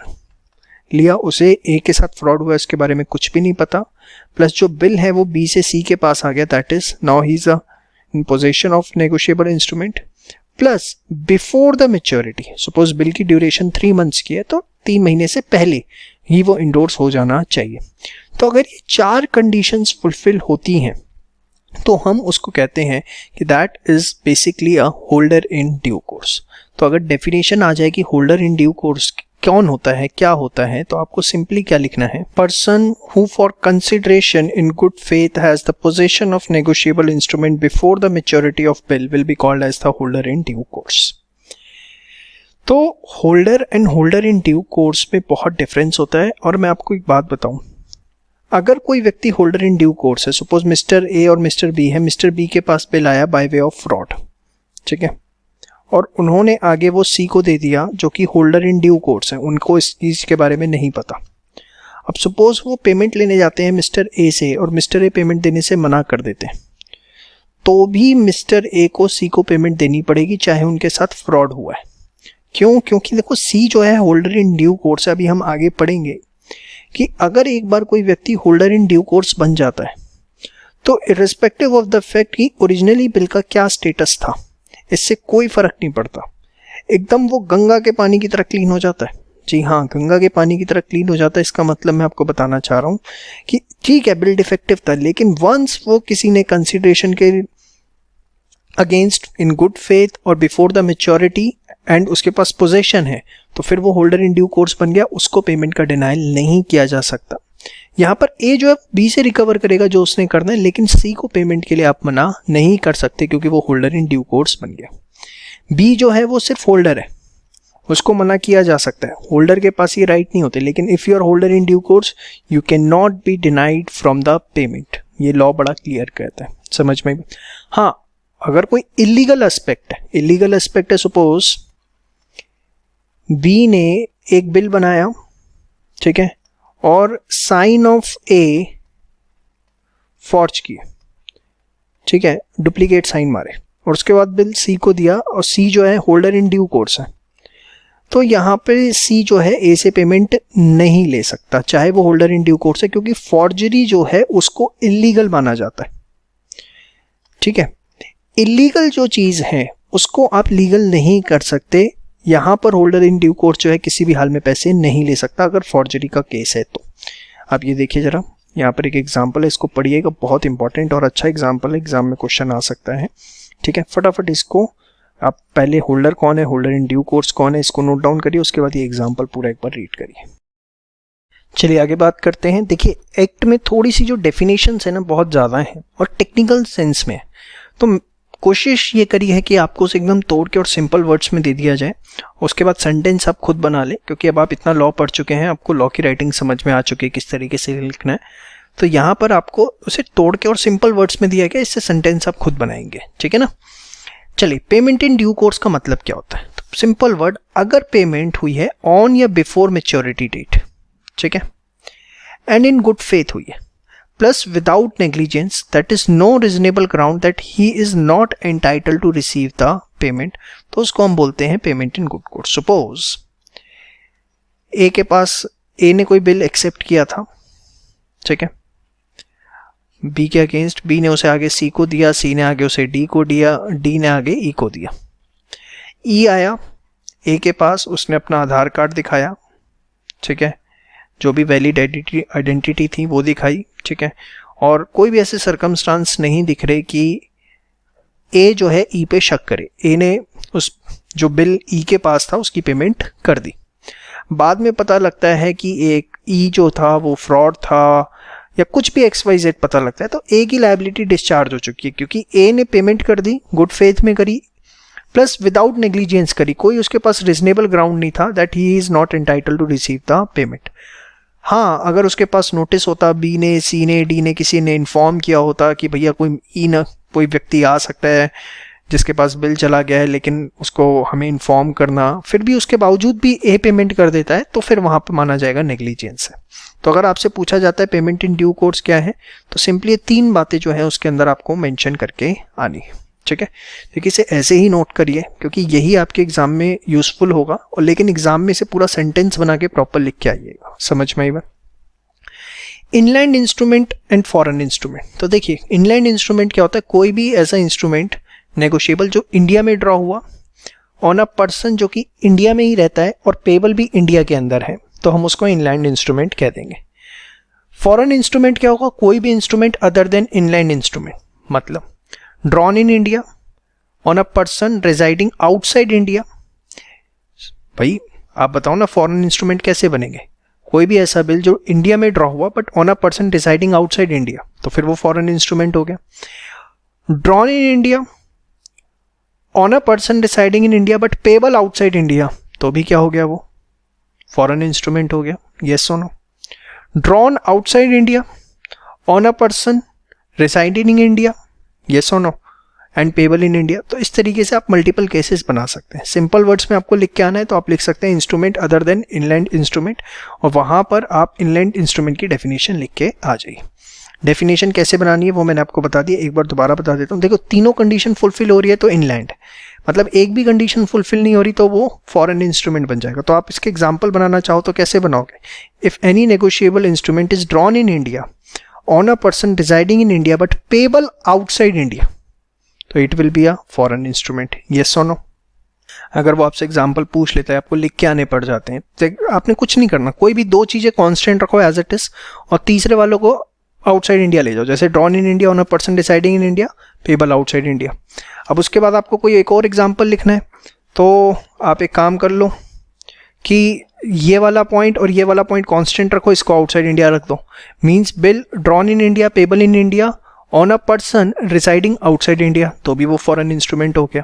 S1: लिया, उसे ए के साथ फ्रॉड हुआ इसके बारे में कुछ भी नहीं पता, प्लस जो बिल है वो बी से सी के पास आ गया, that is now he is in position of negotiable instrument, plus before the maturity. Suppose bill की ड्यूरेशन 3 months की है, तो 3 महीने से पहले ही वो इंडोर्स हो जाना चाहिए। तो अगर ये 4 कंडीशंस फुलफिल होती हैं तो हम उसको कहते हैं कि that is basically a holder in due course. तो अगर डेफिनेशन आ जाए कि होल्डर इन ड्यू कोर्स कौन होता है, क्या होता है, तो आपको सिंपली क्या लिखना है? Person who for consideration in good faith has the position of negotiable instrument before the maturity of bill will be called as the holder in due course. तो holder and holder in due course में बहुत difference होता है। और मैं आपको एक बात बताऊं, अगर कोई व्यक्ति होल्डर इन ड्यू कोर्स है, सपोज मिस्टर ए और मिस्टर बी है, मिस्टर बी के पास बिल आया बाय वे ऑफ फ्रॉड, ठीक है, और उन्होंने आगे वो सी को दे दिया जो कि होल्डर इन ड्यू कोर्स है, उनको इस चीज के बारे में नहीं पता। अब सपोज वो पेमेंट लेने जाते हैं मिस्टर ए से और मिस्टर ए पेमेंट देने से मना कर देते हैं, तो भी मिस्टर ए को सी को पेमेंट देनी पड़ेगी, चाहे उनके साथ फ्रॉड हुआ है। क्यों? क्योंकि देखो, सी जो है होल्डर इन ड्यू कोर्स है। अभी हम आगे पढ़ेंगे कि अगर एक बार कोई व्यक्ति होल्डर इन ड्यू कोर्स बन जाता है, तो इर्रिस्पेक्टिव ऑफ द फैक्ट कि ओरिजिनली बिल का क्या स्टेटस था, इससे कोई फर्क नहीं पड़ता, एकदम वो गंगा के पानी की तरह क्लीन हो जाता है। जी हाँ, गंगा के पानी की तरह क्लीन हो जाता है। इसका मतलब मैं आपको बताना चाह रहा हूँ कि ठीक है, बिल डिफेक्टिव था, लेकिन वंस वो किसी ने कंसिडरेशन के अगेंस्ट इन गुड फेथ और बिफोर द मैच्योरिटी एंड उसके पास पोजेशन है, तो फिर वो होल्डर इन ड्यू कोर्स बन गया, उसको पेमेंट का डिनाइल नहीं किया जा सकता। यहाँ पर ए जो है बी से रिकवर करेगा जो उसने करना है, लेकिन सी को पेमेंट के लिए आप मना नहीं कर सकते क्योंकि वो होल्डर इन ड्यू कोर्स बन गया। बी जो है वो सिर्फ होल्डर है, उसको मना किया जा सकता है, होल्डर के पास ये राइट नहीं होते, लेकिन if you are holder in due course you cannot be denied from the payment. ये लॉ बड़ा क्लियर कहता है, समझ में? हाँ, अगर कोई इलीगल एस्पेक्ट है, इलीगल एस्पेक्ट है, सपोज बी ने एक बिल बनाया, ठीक है, और साइन ऑफ ए फॉर्ज किए, ठीक है, डुप्लीकेट साइन मारे, और उसके बाद बिल सी को दिया, और सी जो है होल्डर इन ड्यू कोर्स है, तो यहाँ पे सी जो है ए से पेमेंट नहीं ले सकता, चाहे वो होल्डर इन ड्यू कोर्स है, क्योंकि फॉर्जरी जो है उसको इलीगल माना जाता है, ठीक है। इलीगल जो चीज़ है उसको आप लीगल नहीं कर सकते। यहाँ पर होल्डर इन ड्यू कोर्स जो है किसी भी हाल में पैसे नहीं ले सकता अगर फॉर्जरी का केस है तो। आप ये देखिए ज़रा, यहाँ पर एक एग्जाम्पल है, इसको पढ़िएगा, बहुत इंपॉर्टेंट और अच्छा एग्जाम्पल है, एग्जाम में क्वेश्चन आ सकता है। ठीक है, फटाफट इसको आप पहले होल्डर कौन है, होल्डर इन ड्यू कोर्स कौन है, इसको नोट डाउन करिए, उसके बाद ये एग्जाम्पल पूरा एक बार रीड करिए। चलिए आगे बात करते हैं। देखिए एक्ट में थोड़ी सी जो डेफिनेशंस है ना बहुत ज़्यादा हैं और टेक्निकल सेंस में, तो कोशिश ये करी है कि आपको उसे एकदम तोड़ के और सिंपल वर्ड्स में दे दिया जाए, उसके बाद सेंटेंस आप खुद बना लें, क्योंकि अब आप इतना लॉ पढ़ चुके हैं, आपको लॉ की राइटिंग समझ में आ चुकी है किस तरीके से लिखना है। तो यहाँ पर आपको उसे तोड़ के और सिंपल वर्ड्स में दिया गया, इससे सेंटेंस आप खुद बनाएंगे। ठीक है ना। चलिए, पेमेंट इन ड्यू कोर्स का मतलब क्या होता है? तो सिंपल वर्ड, अगर पेमेंट हुई है ऑन या बिफोर मैच्योरिटी डेट, ठीक है, एंड इन गुड फेथ हुई है, plus without negligence, that is no reasonable ground that he is not entitled to receive the payment, तो उसको हम बोलते हैं payment in good course. Suppose A के पास, ए ने कोई बिल एक्सेप्ट किया था, ठीक है, बी के अगेंस्ट, बी ने उसे आगे सी को दिया, सी ने आगे उसे डी को दिया, डी ने आगे ई को दिया। ई आया ए के पास, उसने अपना आधार कार्ड दिखाया, ठीक है, जो भी वैलिड आइडेंटिटी थी वो दिखाई, ठीक है, और कोई भी ऐसे सर्कमस्टांस नहीं दिख रहे कि ए जो है ई पे शक करे। ए ने उस जो बिल ई के पास था उसकी पेमेंट कर दी। बाद में पता लगता है कि एक ई जो था वो फ्रॉड था या कुछ भी XYZ पता लगता है, तो ए की लायबिलिटी डिस्चार्ज हो चुकी है, क्योंकि ए ने पेमेंट कर दी, गुड फेथ में करी, प्लस विदाउट नेग्लिजेंस करी, कोई उसके पास रीजनेबल ग्राउंड नहीं था that he is not entitled to receive the payment. हाँ, अगर उसके पास नोटिस होता, बी ने, सी ने, डी ने, किसी ने इन्फॉर्म किया होता कि भैया कोई व्यक्ति आ सकता है जिसके पास बिल चला गया है, लेकिन उसको हमें इन्फॉर्म करना, फिर भी उसके बावजूद भी ए पेमेंट कर देता है, तो फिर वहाँ पर माना जाएगा नेग्लिजेंस है। तो अगर आपसे पूछा जाता है पेमेंट इन ड्यू कोर्स क्या है, तो सिंपली ये 3 बातें जो है उसके अंदर आपको मेंशन करके आनी है। ठीक है, देखिए इसे ऐसे ही नोट करिए, क्योंकि यही आपके एग्जाम में यूजफुल होगा, और लेकिन एग्जाम में से पूरा सेंटेंस बना के प्रॉपर लिख के आइएगा। समझ में आई बात? Inland instrument and foreign instrument. तो देखिए इनलैंड इंस्ट्रूमेंट क्या होता है? कोई भी ऐसा इंस्ट्रूमेंट नेगोशिएबल जो इंडिया में ड्रॉ हुआ ऑन अ पर्सन जो कि इंडिया में ही रहता है और पेबल भी इंडिया के अंदर है, तो हम उसको इनलैंड इंस्ट्रूमेंट कह देंगे। फॉरेन इंस्ट्रूमेंट क्या होगा? कोई भी instrument other than inland instrument, मतलब drawn in India on a person residing outside India. भाई आप बताओ ना, फॉरेन इंस्ट्रूमेंट कैसे बनेंगे? कोई भी ऐसा बिल जो इंडिया में ड्रॉ हुआ but on a person residing outside India, तो फिर वो फॉरेन इंस्ट्रूमेंट हो गया। Drawn in India on a person residing in India but payable outside India, तो भी क्या हो गया? वो फॉरेन इंस्ट्रूमेंट हो गया। यस और no? Drawn outside India on a person residing in India, yes और no, and payable in India. तो इस तरीके से आप मल्टीपल केसेस बना सकते हैं। सिंपल वर्ड्स में आपको लिख के आना है, तो आप लिख सकते हैं instrument other than inland instrument, और वहां पर आप इनलैंड इंस्ट्रूमेंट की डेफिनेशन लिख के आ जाइए। डेफिनेशन कैसे बनानी है वो मैंने आपको बता दिया, एक बार दोबारा बता देता हूँ। देखो तीनों कंडीशन फुलफिल हो रही है तो इनलैंड, मतलब एक भी कंडीशन फुलफिल नहीं हो रही तो वो फॉरेन इंस्ट्रूमेंट बन जाएगा। तो आप इसके एग्जाम्पल बनाना चाहो तो कैसे बनाओगे? If any negotiable instrument is drawn in India on a person residing in India but payable outside India, तो it will be a foreign instrument. Yes और नो? अगर वो आपसे एग्जाम्पल पूछ लेता है, आपको लिख के आने पड़ जाते हैं, तो आपने कुछ नहीं करना, कोई भी 2 चीजें कांस्टेंट रखो एज इट इज, और तीसरे वालों को आउटसाइड इंडिया ले जाओ, जैसे drawn in India on a person deciding in India, payable outside India. अब उसके बाद आपको कोई एक और एग्जाम्पल लिखना है, तो आप एक काम कर लो कि ये वाला पॉइंट और ये वाला पॉइंट कांस्टेंट रखो, इसको आउटसाइड इंडिया रख दो। Means bill drawn in India payable in India on a person residing outside India, तो भी वो फॉरेन इंस्ट्रूमेंट हो गया।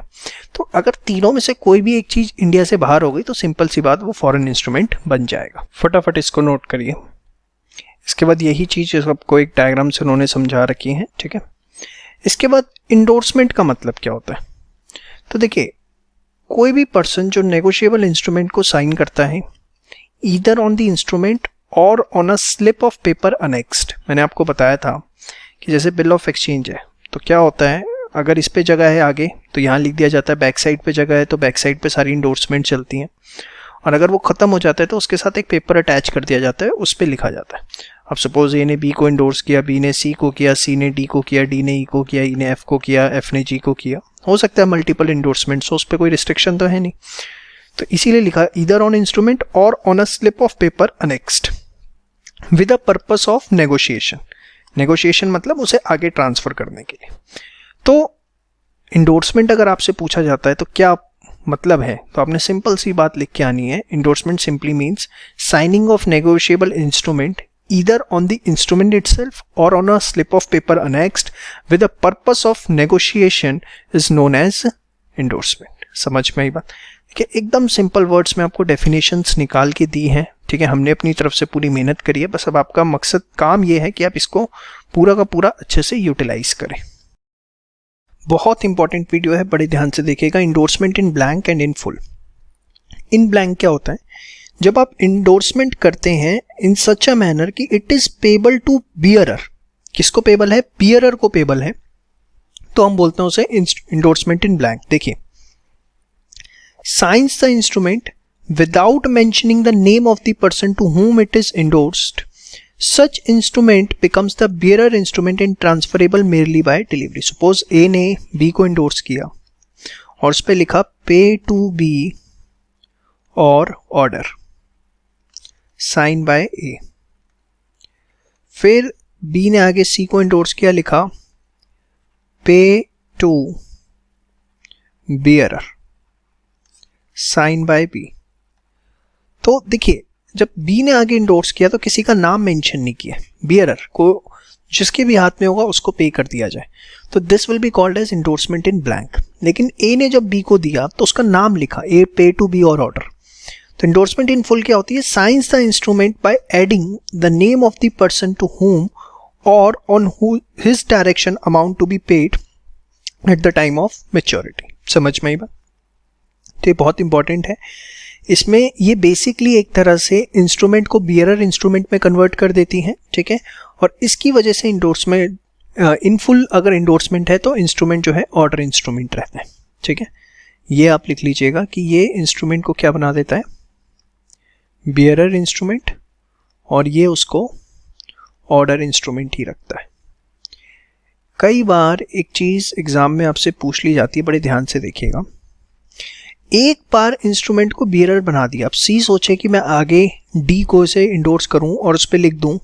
S1: तो अगर तीनों में से कोई भी एक चीज इंडिया से बाहर हो गई तो सिंपल सी बात, वो फॉरेन इंस्ट्रूमेंट बन जाएगा। फटाफट इसको नोट करिए। इसके बाद यही चीज सबको एक डायग्राम से उन्होंने समझा रखी है। ठीक है, इसके बाद इंडोर्समेंट का मतलब क्या होता है? तो देखिए कोई भी पर्सन जो नेगोशिएबल इंस्ट्रूमेंट को साइन करता है, ईदर ऑन द इंस्ट्रूमेंट और on a slip of paper annexed. मैंने आपको बताया था कि जैसे बिल ऑफ एक्सचेंज है, तो क्या होता है, अगर इस पे जगह है आगे तो यहाँ लिख दिया जाता है, बैक साइड पे जगह है तो बैक साइड पे सारी इंडोर्समेंट चलती हैं, और अगर वो खत्म हो जाता है तो उसके साथ एक पेपर अटैच कर दिया जाता है, उस पर लिखा जाता है। अब सपोज ए ने बी को इंडोर्स किया, बी ने सी को किया, सी ने डी को किया, डी ने ई को किया, ई ने एफ को किया, एफ ने जी को किया, हो सकता है मल्टीपल इंडोर्समेंट, सो उस पर कोई रिस्ट्रिक्शन तो है नहीं। तो इसीलिए लिखा ईदर ऑन इंस्ट्रूमेंट और on a slip of paper annexed with a purpose of negotiation. Negotiation मतलब उसे आगे ट्रांसफर करने के लिए। तो इंडोर्समेंट अगर आपसे पूछा जाता है तो क्या मतलब है, तो आपने सिंपल सी बात लिख के आनी है। Endorsement simply means signing off negotiable instrument either on the instrument itself or on a slip of paper annexed with a purpose of negotiation is known as endorsement। समझ में आई बात? ठीक है, एकदम सिंपल वर्ड्स में आपको डेफिनेशंस निकाल के दी हैं। ठीक है, हमने अपनी तरफ से पूरी मेहनत करी है, बस अब आपका मकसद काम ये है कि आप इसको पूरा का पूरा अच्छे से यूटिलाइज करें। बहुत इंपॉर्टेंट वीडियो है, बड़े ध्यान से देखिएगा। Endorsement in blank and in full. In blank क्या होता है? जब आप इंडोर्समेंट करते हैं इन सच अ मैनर कि it is payable to bearer. किसको पेबल है? बियरर को पेबल है, तो हम बोलते हैं उसे इंडोर्समेंट इन ब्लैंक। देखिए, signs the instrument without mentioning the name of the person to whom it is endorsed, such instrument becomes the bearer instrument and transferable merely by delivery। Suppose A ने B को endorse किया और उस पर लिखा pay to B और order sign bye ए। फिर B ने आगे सी को इंडोर्स किया, लिखा pay to bearer sign by B. तो देखिए, जब बी ने आगे इंडोर्स किया तो किसी का नाम मेंशन नहीं किया, बियरर को जिसके भी हाथ में होगा उसको पे कर दिया जाए, तो this will be called as endorsement in blank. लेकिन ए ने जब बी को दिया तो उसका नाम लिखा, ए पे टू बी और ऑर्डर। तो इंडोर्समेंट इन फुल क्या होती है? Signs the instrument by adding the name of the person to whom or on his direction amount to be paid at the time of maturity. समझ में आई बात? तो ये बहुत इंपॉर्टेंट है। इसमें ये बेसिकली एक तरह से इंस्ट्रूमेंट को बियरर इंस्ट्रूमेंट में कन्वर्ट कर देती हैं। ठीक है, और इसकी वजह से इंडोर्समेंट इन फुल अगर इंडोर्समेंट है तो इंस्ट्रूमेंट जो है ऑर्डर इंस्ट्रूमेंट रहता है। ठीक है, ये आप लिख लीजिएगा कि ये इंस्ट्रूमेंट को क्या बना देता है? बियरर इंस्ट्रूमेंट, और ये उसको ऑर्डर इंस्ट्रूमेंट ही रखता है। कई बार एक चीज एग्जाम में आपसे पूछ ली जाती है, बड़े ध्यान से देखिएगा। एक बार इंस्ट्रूमेंट को बियरर बना दिया, अब सी सोचे कि मैं आगे डी को इसे इंडोर्स करूं और उस पर लिख दूं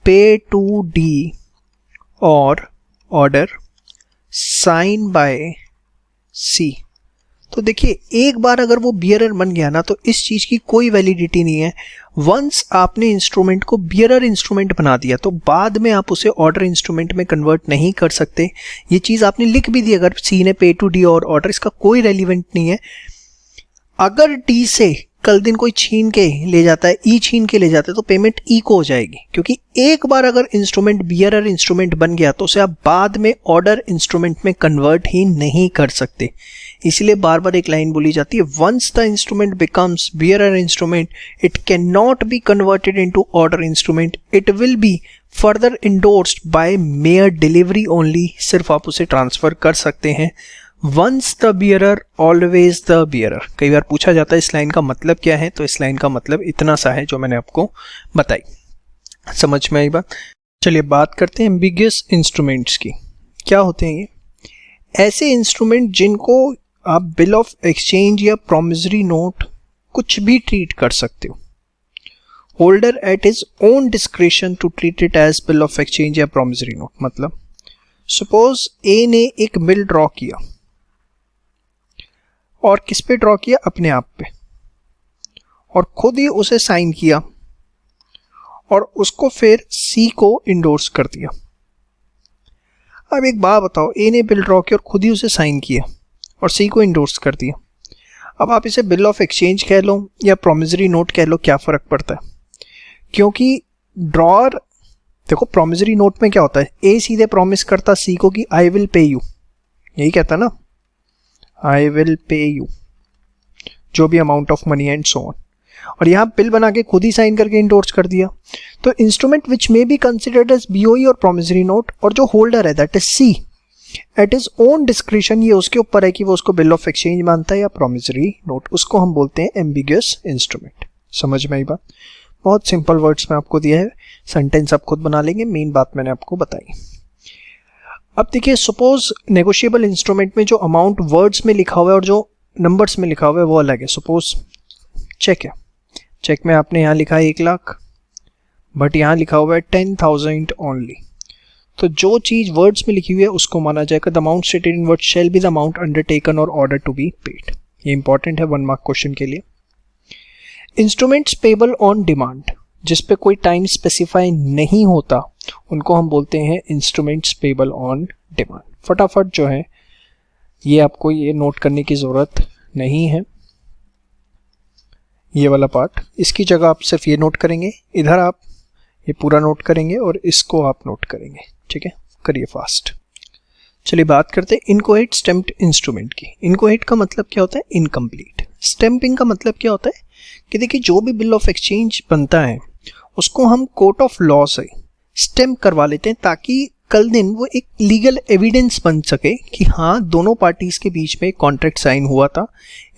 S1: पे टू डी और ऑर्डर साइन बाय सी। तो देखिए, एक बार अगर वो बियरर बन गया ना तो इस चीज की कोई वैलिडिटी नहीं है। वंस आपने इंस्ट्रूमेंट को बियरर इंस्ट्रूमेंट बना दिया तो बाद में आप उसे ऑर्डर इंस्ट्रूमेंट में कन्वर्ट नहीं कर सकते। ये चीज आपने लिख भी दी, अगर सी ने पे टू डी और ऑर्डर, इसका कोई रेलिवेंट नहीं है। अगर डी से कल दिन कोई छीन के ले जाता है, ई छीन के ले जाता है, तो पेमेंट ई को हो जाएगी, क्योंकि एक बार अगर इंस्ट्रूमेंट बियरर इंस्ट्रूमेंट बन गया तो उसे आप बाद में ऑर्डर इंस्ट्रूमेंट में कन्वर्ट ही नहीं कर सकते। इसीलिए बार बार एक लाइन बोली जाती है, once the instrument becomes bearer instrument it cannot be converted into order instrument, it will be further endorsed by mere delivery only. सिर्फ आप उसे ट्रांसफर कर सकते हैं। Once the bearer always the bearer. कई बार पूछा जाता है इस लाइन का मतलब क्या है, तो इस लाइन का मतलब इतना सा है जो मैंने आपको बताई। समझ में आई बात? चलिए बात करते हैं एम्बिगियस इंस्ट्रूमेंट्स की। क्या होते हैं ये? ऐसे इंस्ट्रूमेंट जिनको आप बिल ऑफ एक्सचेंज या प्रॉमिसरी नोट कुछ भी ट्रीट कर सकते हो। Holder at his own discretion to treat it as bill of exchange या प्रॉमिसरी नोट। मतलब सपोज ए ने एक बिल ड्रॉ किया, और किस पे ड्रॉ किया? अपने आप पे, और खुद ही उसे साइन किया और उसको फिर सी को इंडोर्स कर दिया। अब एक बात बताओ, ए ने बिल ड्रॉ किया और खुद ही उसे साइन किया और सी को इंडोर्स कर दिया। अब आप इसे बिल ऑफ एक्सचेंज कह लो या प्रॉमिसरी नोट कह लो, क्या फर्क पड़ता है? क्योंकि ड्रॉर, देखो प्रॉमिसरी नोट में क्या होता है, ए सीधे प्रॉमिस करता सी को कि आई विल पे यू, यही कहता ना, आई विल पे यू जो भी amount of money and so on, और यहाँ बिल बना के खुद ही साइन करके इंडोर्स कर दिया। तो instrument which may be considered as BOE or promissory note, और जो होल्डर है that is C at his own discretion, ये उसके ऊपर है कि वो उसको बिल ऑफ एक्सचेंज मानता है या प्रॉमिसरी नोट, उसको हम बोलते हैं एम्बिगियस इंस्ट्रूमेंट। समझ में आई बात? बहुत सिंपल वर्ड्स में आपको दिया है, सेंटेंस आप खुद बना लेंगे, मेन बात मैंने आपको बताई। अब देखिए, सपोज नेगोशिएबल इंस्ट्रूमेंट में जो अमाउंट वर्ड्स में लिखा हुआ है और जो नंबर्स में लिखा हुआ है वो अलग है। सपोज चेक है, चेक में आपने यहाँ लिखा है 1 लाख, बट यहाँ लिखा हुआ है 10,000 ओनली। तो जो चीज वर्ड्स में लिखी हुई है उसको माना जाएगा। The amount stated in words shall be the amount undertaken और ऑर्डर टू बी पेड। ये इंपॉर्टेंट है 1 मार्क क्वेश्चन के लिए। इंस्ट्रूमेंट्स पेबल ऑन डिमांड, जिस पे कोई टाइम स्पेसिफाई नहीं होता, उनको हम बोलते हैं इंस्ट्रूमेंट्स पेबल ऑन डिमांड। फटाफट जो है ये आपको ये नोट करने की ज़रूरत नहीं है, ये वाला पार्ट, इसकी जगह आप सिर्फ ये नोट करेंगे, इधर आप ये पूरा नोट करेंगे और इसको आप नोट करेंगे। ठीक है, करिए फास्ट। चलिए बात करते हैं इनकोहेट स्टैम्प्ड इंस्ट्रूमेंट की। इनकोहेट का मतलब क्या होता है? इनकम्प्लीट। स्टैंपिंग का मतलब क्या होता है कि देखिए, जो भी बिल ऑफ एक्सचेंज बनता है उसको हम कोर्ट ऑफ लॉ से स्टैम्प करवा लेते हैं, ताकि कल दिन वो एक लीगल एविडेंस बन सके कि हाँ, दोनों पार्टीज के बीच में कॉन्ट्रैक्ट साइन हुआ था,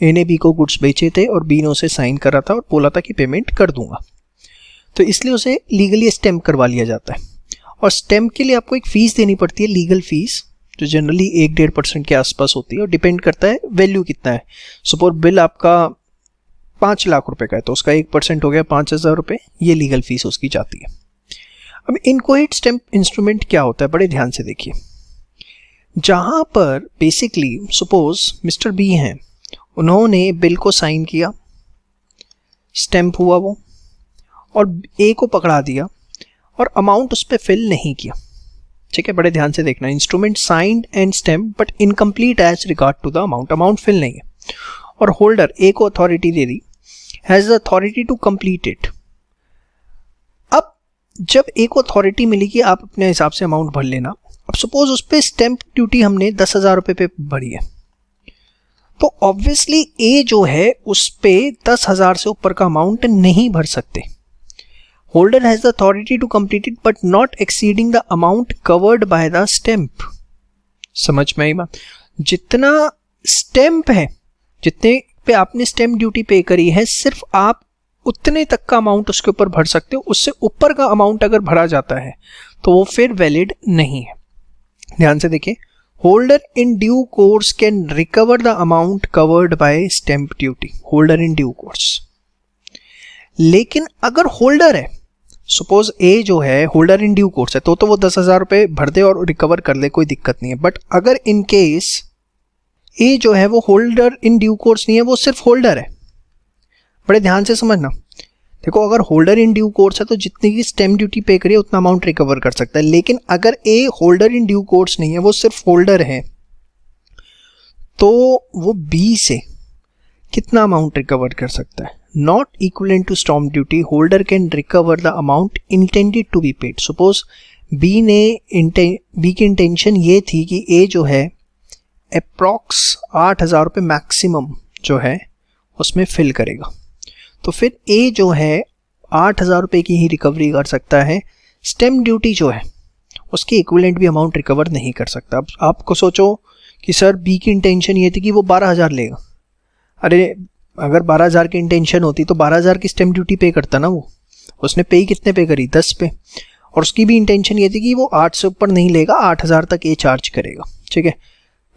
S1: ए ने बी को गुड्स बेचे थे और बी ने उसे साइन करा था और बोला था कि पेमेंट कर दूंगा। तो इसलिए उसे लीगली स्टैम्प करवा लिया जाता है। और स्टैम्प के लिए आपको एक फ़ीस देनी पड़ती है, लीगल फीस, जो जनरली 1-1.5% के आसपास होती है और डिपेंड करता है वैल्यू कितना है। सपोज बिल आपका 5 लाख रुपए का है तो उसका 1% हो गया 5,000 रुपये, ये लीगल फीस उसकी जाती है। अब इनकोहेट स्टैम्प इंस्ट्रूमेंट क्या होता है, बड़े ध्यान से देखिए। जहां पर बेसिकली सपोज मिस्टर बी हैं, उन्होंने बिल को साइन किया, स्टैम्प हुआ वो, और ए को पकड़ा दिया और अमाउंट उस पर फिल नहीं किया। ठीक है, बड़े ध्यान से देखना। Instrument signed and stamp but incomplete as regard to the amount, amount fill नहीं है, और होल्डर ए को अथॉरिटी दे दी, has the authority to complete it. अब जब ए को अथॉरिटी मिली कि आप अपने हिसाब से अमाउंट भर लेना, अब सपोज उस पर स्टैम्प ड्यूटी हमने 10,000 रुपये पे भरी है, तो ऑब्वियसली ए जो है उस पे 10,000 से ऊपर का अमाउंट नहीं भर सकते। Holder has the authority to complete it but not exceeding the amount covered by the stamp. समझ में आई बात? जितना स्टैम्प है, जितने पे आपने स्टैम्प ड्यूटी पे करी है, सिर्फ आप उतने तक का अमाउंट उसके ऊपर भर सकते हो। उससे ऊपर का अमाउंट अगर भरा जाता है तो वो फिर वैलिड नहीं है। ध्यान से देखिए, holder in due course can recover the amount covered bye stamp duty, holder in due course. लेकिन अगर होल्डर है, सपोज ए जो है होल्डर इन ड्यू कोर्स है, तो वो 10,000 रुपये भर दे और रिकवर कर ले, कोई दिक्कत नहीं है। बट अगर इन केस ए जो है वो होल्डर इन ड्यू कोर्स नहीं है, वो सिर्फ होल्डर है, बड़े ध्यान से समझना। देखो, अगर होल्डर इन ड्यू कोर्स है तो जितनी की स्टैम्प ड्यूटी पे करिए उतना अमाउंट रिकवर कर सकता है। लेकिन अगर ए होल्डर इन ड्यू कोर्स नहीं है, वो सिर्फ होल्डर है, तो वो बी से कितना अमाउंट रिकवर कर सकता है? Not equivalent to stamp duty, holder can recover the amount intended to be paid. Suppose B की इंटेंशन ये थी कि ए जो है अप्रॉक्स 8,000 रुपये मैक्सिमम जो है उसमें फिल करेगा, तो फिर ए जो है 8,000 रुपये की ही रिकवरी कर सकता है। स्टैम्प ड्यूटी जो है उसके इक्विवेलेंट भी अमाउंट रिकवर नहीं कर सकता। अब आपको सोचो कि सर बी की इंटेंशन ये थी कि वो 12,000 लेगा। अरे अगर 12,000 की इंटेंशन होती तो 12,000 की स्टैम्प ड्यूटी पे करता ना वो। उसने पे कितने पे करी? 10 पे। और उसकी भी इंटेंशन ये थी कि वो 8 से ऊपर नहीं लेगा, 8,000 तक ये चार्ज करेगा। ठीक है,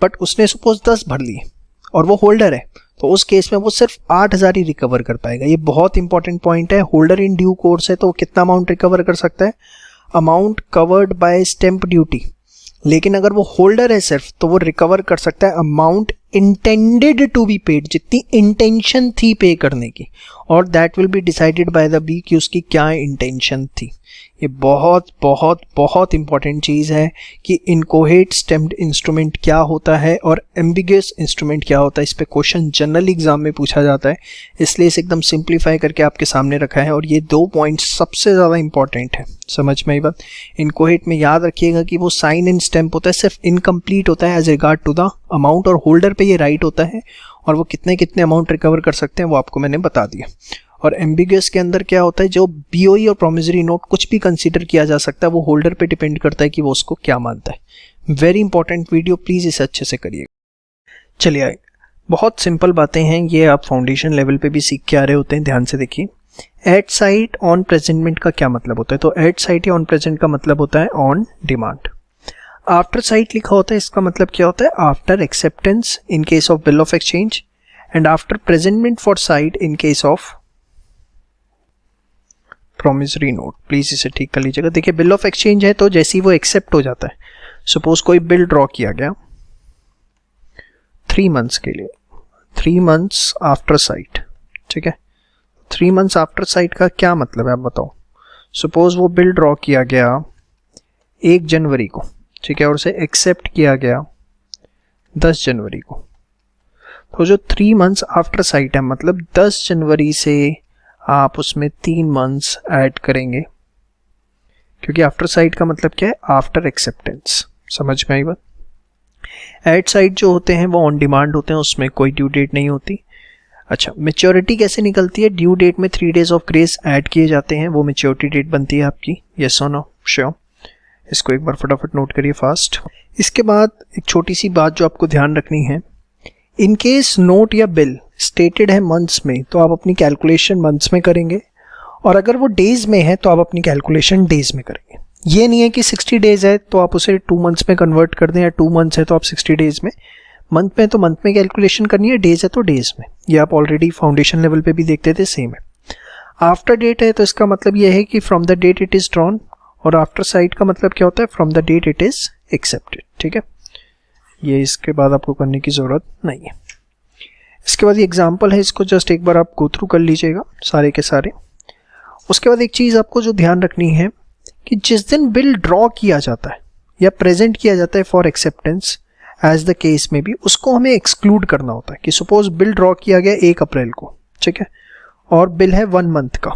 S1: बट उसने सपोज 10 भर लिए और वो होल्डर है, तो उस केस में वो सिर्फ 8,000 ही रिकवर कर पाएगा। ये बहुत इंपॉर्टेंट पॉइंट है। होल्डर इन ड्यू कोर्स है तो वो कितना अमाउंट रिकवर कर सकता है? Amount covered bye stamp duty. लेकिन अगर वो होल्डर है सिर्फ, तो वो रिकवर कर सकता है amount intended to be paid, जितनी इंटेंशन थी पे करने की, और that will be decided by the B कि उसकी क्या इंटेंशन थी। ये बहुत बहुत बहुत इंपॉर्टेंट चीज़ है कि इनकोहेट स्टैम्प्ड इंस्ट्रूमेंट क्या होता है और एम्बिगुअस इंस्ट्रूमेंट क्या होता है। इस पे क्वेश्चन जनरल एग्जाम में पूछा जाता है, इसलिए इसे एकदम सिंप्लीफाई करके आपके सामने रखा है। और ये 2 पॉइंट्स सबसे ज़्यादा इंपॉर्टेंट है, समझ में आई बात? इनकोहेट में याद रखिएगा कि वो साइन एंड स्टैम्प होता है, सिर्फ इनकम्प्लीट होता है as regard to the amount, और होल्डर पे ये राइट होता है, और वो कितने कितने अमाउंट रिकवर कर सकते हैं वो आपको मैंने बता दिया। और एम्बिगुअस के अंदर क्या होता है, जो बीओई और प्रोमिसरी नोट कुछ भी कंसीडर किया जा सकता है, वो होल्डर पे डिपेंड करता है कि वो उसको क्या मानता है। वेरी इंपॉर्टेंट वीडियो, प्लीज़ इसे अच्छे से करिएगा। चलिए, बहुत सिंपल बातें हैं, ये आप फाउंडेशन लेवल पे भी सीख के आ रहे होते हैं। ध्यान से देखिए, एट साइट ऑन प्रेजेंटमेंट का क्या मतलब होता है? तो एट साइट या ऑन प्रेजेंट का मतलब होता है ऑन डिमांड। आफ्टर साइट लिखा होता है, इसका मतलब क्या होता है? After acceptance in case of bill of exchange and after presentment for site in case of promissory note. Please इसे ठीक कर लीजिएगा। देखिए बिल ऑफ एक्सचेंज है तो जैसे ही वो एक्सेप्ट हो जाता है, सपोज कोई बिल ड्रॉ किया गया 3 मंथ्स के लिए, 3 मंथ्स आफ्टर साइट, ठीक है। 3 मंथ्स आफ्टर साइट का क्या मतलब है आप बताओ? सपोज वो बिल ड्रॉ किया गया 1 जनवरी को, ठीक है, और उसे एक्सेप्ट किया गया 10 जनवरी को। तो जो 3 मंथ्स आफ्टर साइट है, मतलब 10 जनवरी से आप उसमें 3 मंथ्स ऐड करेंगे, क्योंकि आफ्टर साइट का मतलब क्या है? After acceptance. समझ में आई बात? एट साइट जो होते हैं वो ऑन डिमांड होते हैं, उसमें कोई ड्यू डेट नहीं होती। अच्छा, मैच्योरिटी कैसे निकलती है? ड्यू डेट में 3 डेज ऑफ ग्रेस ऐड किए जाते हैं, वो मैच्योरिटी डेट बनती है आपकी। यस और नो? श्योर। इसको एक बार फटाफट नोट करिए फास्ट। इसके बाद एक छोटी सी बात जो आपको ध्यान रखनी है, इन केस नोट या बिल स्टेटेड है मंथ्स में तो आप अपनी कैलकुलेशन मंथ्स में करेंगे, और अगर वो डेज में है तो आप अपनी कैलकुलेशन डेज में करेंगे। ये नहीं है कि 60 डेज है तो आप उसे 2 मंथ्स में कन्वर्ट कर दें, या 2 मंथ्स है तो आप 60 डेज में, मंथ में तो मंथ में कैलकुलेशन करनी है, डेज है तो डेज में। ये आप ऑलरेडी फाउंडेशन लेवल पे भी देखते थे, सेम है। आफ्टर डेट है तो इसका मतलब ये है कि from the date it is drawn, और आफ्टर साइट का मतलब क्या होता है? From the date it is accepted, ठीक है। ये इसके बाद आपको करने की जरूरत नहीं है। इसके बाद ये एग्जाम्पल है, इसको जस्ट एक बार आप गो थ्रू कर लीजिएगा सारे के सारे। उसके बाद एक चीज आपको जो ध्यान रखनी है कि जिस दिन बिल ड्रॉ किया जाता है या प्रेजेंट किया जाता है for acceptance as the case में भी, उसको हमें एक्सक्लूड करना होता है। कि सपोज बिल ड्रॉ किया गया 1 अप्रैल को, ठीक है, और बिल है 1 मंथ का,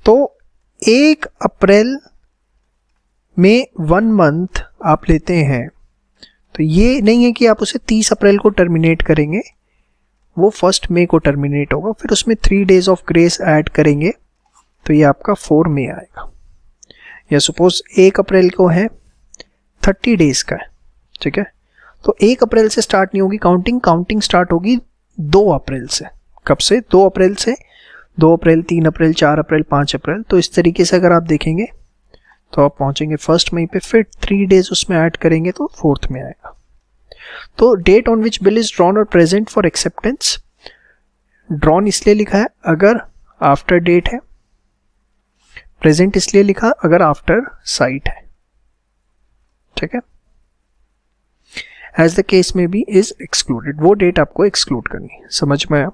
S1: तो 1 अप्रैल में 1 मंथ आप लेते हैं, तो ये नहीं है कि आप उसे 30 अप्रैल को टर्मिनेट करेंगे, वो 1 मई को टर्मिनेट होगा, फिर उसमें 3 डेज ऑफ ग्रेस ऐड करेंगे तो ये आपका 4 मई आएगा। या सपोज 1 अप्रैल को है 30 डेज का है, ठीक है, तो 1 अप्रैल से स्टार्ट नहीं होगी काउंटिंग स्टार्ट होगी 2 अप्रैल से। कब से? 2 अप्रैल से। 2 अप्रैल, 3 अप्रैल, 4 अप्रैल, 5 अप्रैल। तो इस तरीके से अगर आप देखेंगे तो आप पहुंचेंगे 1 मई पे, फिर 3 डेज उसमें ऐड करेंगे तो 4 में आएगा। तो date on which bill is drawn और प्रेजेंट फॉर एक्सेप्टेंस, ड्रॉन इसलिए लिखा है अगर आफ्टर डेट है, प्रेजेंट इसलिए लिखा अगर आफ्टर साइट है, ठीक है। एज द केस में भी इज एक्सक्लूडेड, वो डेट आपको एक्सक्लूड करनी है। समझ में आया?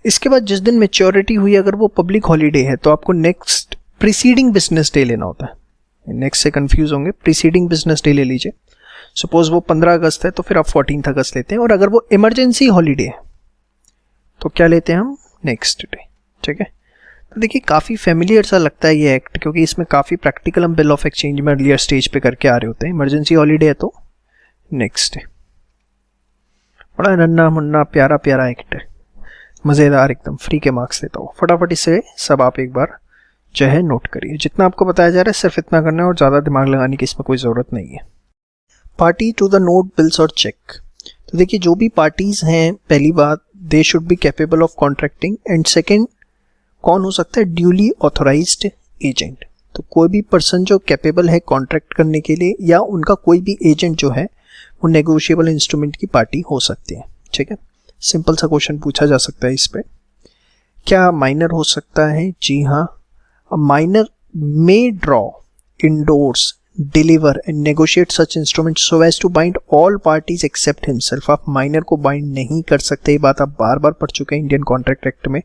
S1: इसके बाद जिस दिन मैच्योरिटी हुई, अगर वो पब्लिक हॉलीडे है तो आपको नेक्स्ट प्रीसीडिंग बिजनेस डे लेना होता है। नेक्स्ट से कंफ्यूज होंगे, प्रीसीडिंग बिजनेस डे ले लीजिए। सपोज वो 15 अगस्त है तो फिर आप 14 अगस्त लेते हैं, और अगर वो इमरजेंसी हॉलीडे है तो क्या लेते हैं हम? नेक्स्ट डे, ठीक है। तो देखिए काफ़ी फेमिलियर सा लगता है ये एक्ट, क्योंकि इसमें काफ़ी प्रैक्टिकल हम बिल ऑफ एक्सचेंज में अर्लियर स्टेज पे करके आ रहे होते हैं। इमरजेंसी हॉलीडे है तो नेक्स्ट डे। बड़ा नन्ना मुन्ना प्यारा प्यारा एक्ट है, मज़ेदार एकदम, फ्री के मार्क्स देता हूँ। फटाफट इसे सब आप एक बार जो है नोट करिए। जितना आपको बताया जा रहा है सिर्फ इतना करना है, और ज़्यादा दिमाग लगाने की इसमें कोई ज़रूरत नहीं है। Party to the note, bills और चेक। तो देखिए जो भी पार्टीज हैं, पहली बात they should be capable of contracting, and second कौन हो सकता है? Duly authorised agent. तो कोई भी पर्सन जो कैपेबल है कॉन्ट्रैक्ट करने के लिए, या उनका कोई भी एजेंट जो है वो नेगोशिएबल इंस्ट्रूमेंट की पार्टी हो सकती है, ठीक है। सिंपल सा क्वेश्चन पूछा जा सकता है इस पे, क्या माइनर हो सकता है? जी हाँ, a minor may draw, endorse, deliver and negotiate such instrument so as to bind all parties except himself. आप माइनर को बाइंड नहीं कर सकते, ये बात आप बार बार पढ़ चुके हैं इंडियन कॉन्ट्रैक्ट एक्ट में,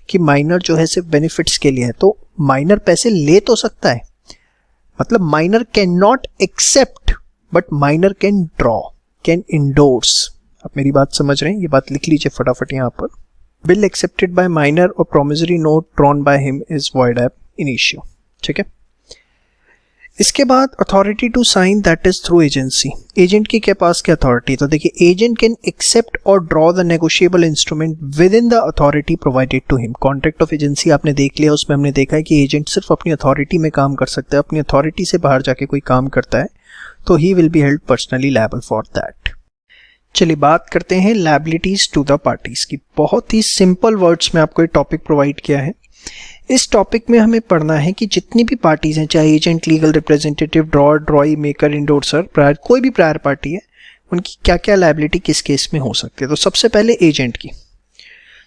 S1: कि माइनर जो है सिर्फ बेनिफिट्स के लिए है। तो माइनर पैसे ले तो सकता है, मतलब minor can not accept but minor can draw, can endorse. आप मेरी बात समझ रहे हैं? ये बात लिख लीजिए फटाफट यहाँ पर। बिल एक्सेप्टेड बाय माइनर और promissory note drawn by him is void ab initio, ठीक है। इसके बाद authority to sign, that is through agency. Agent की के पास क्या अथॉरिटी? तो देखिए एजेंट कैन एक्सेप्ट और draw the negotiable instrument within the authority provided to him. Contract of agency आपने देख लिया, उसमें हमने देखा है कि एजेंट सिर्फ अपनी अथॉरिटी में काम कर सकता है। अपनी अथॉरिटी से बाहर जाके कोई काम करता है तो he will be held personally liable for that. चलिए बात करते हैं लायबिलिटीज टू द पार्टीज की। बहुत ही सिंपल वर्ड्स में आपको ये टॉपिक प्रोवाइड किया है इस टॉपिक में हमें पढ़ना है कि जितनी भी पार्टीज हैं, चाहे agent, legal representative, drawer, drawee, maker, endorser, कोई भी प्रायर पार्टी है, उनकी क्या क्या लायबिलिटी किस केस में हो सकती है। तो सबसे पहले एजेंट की।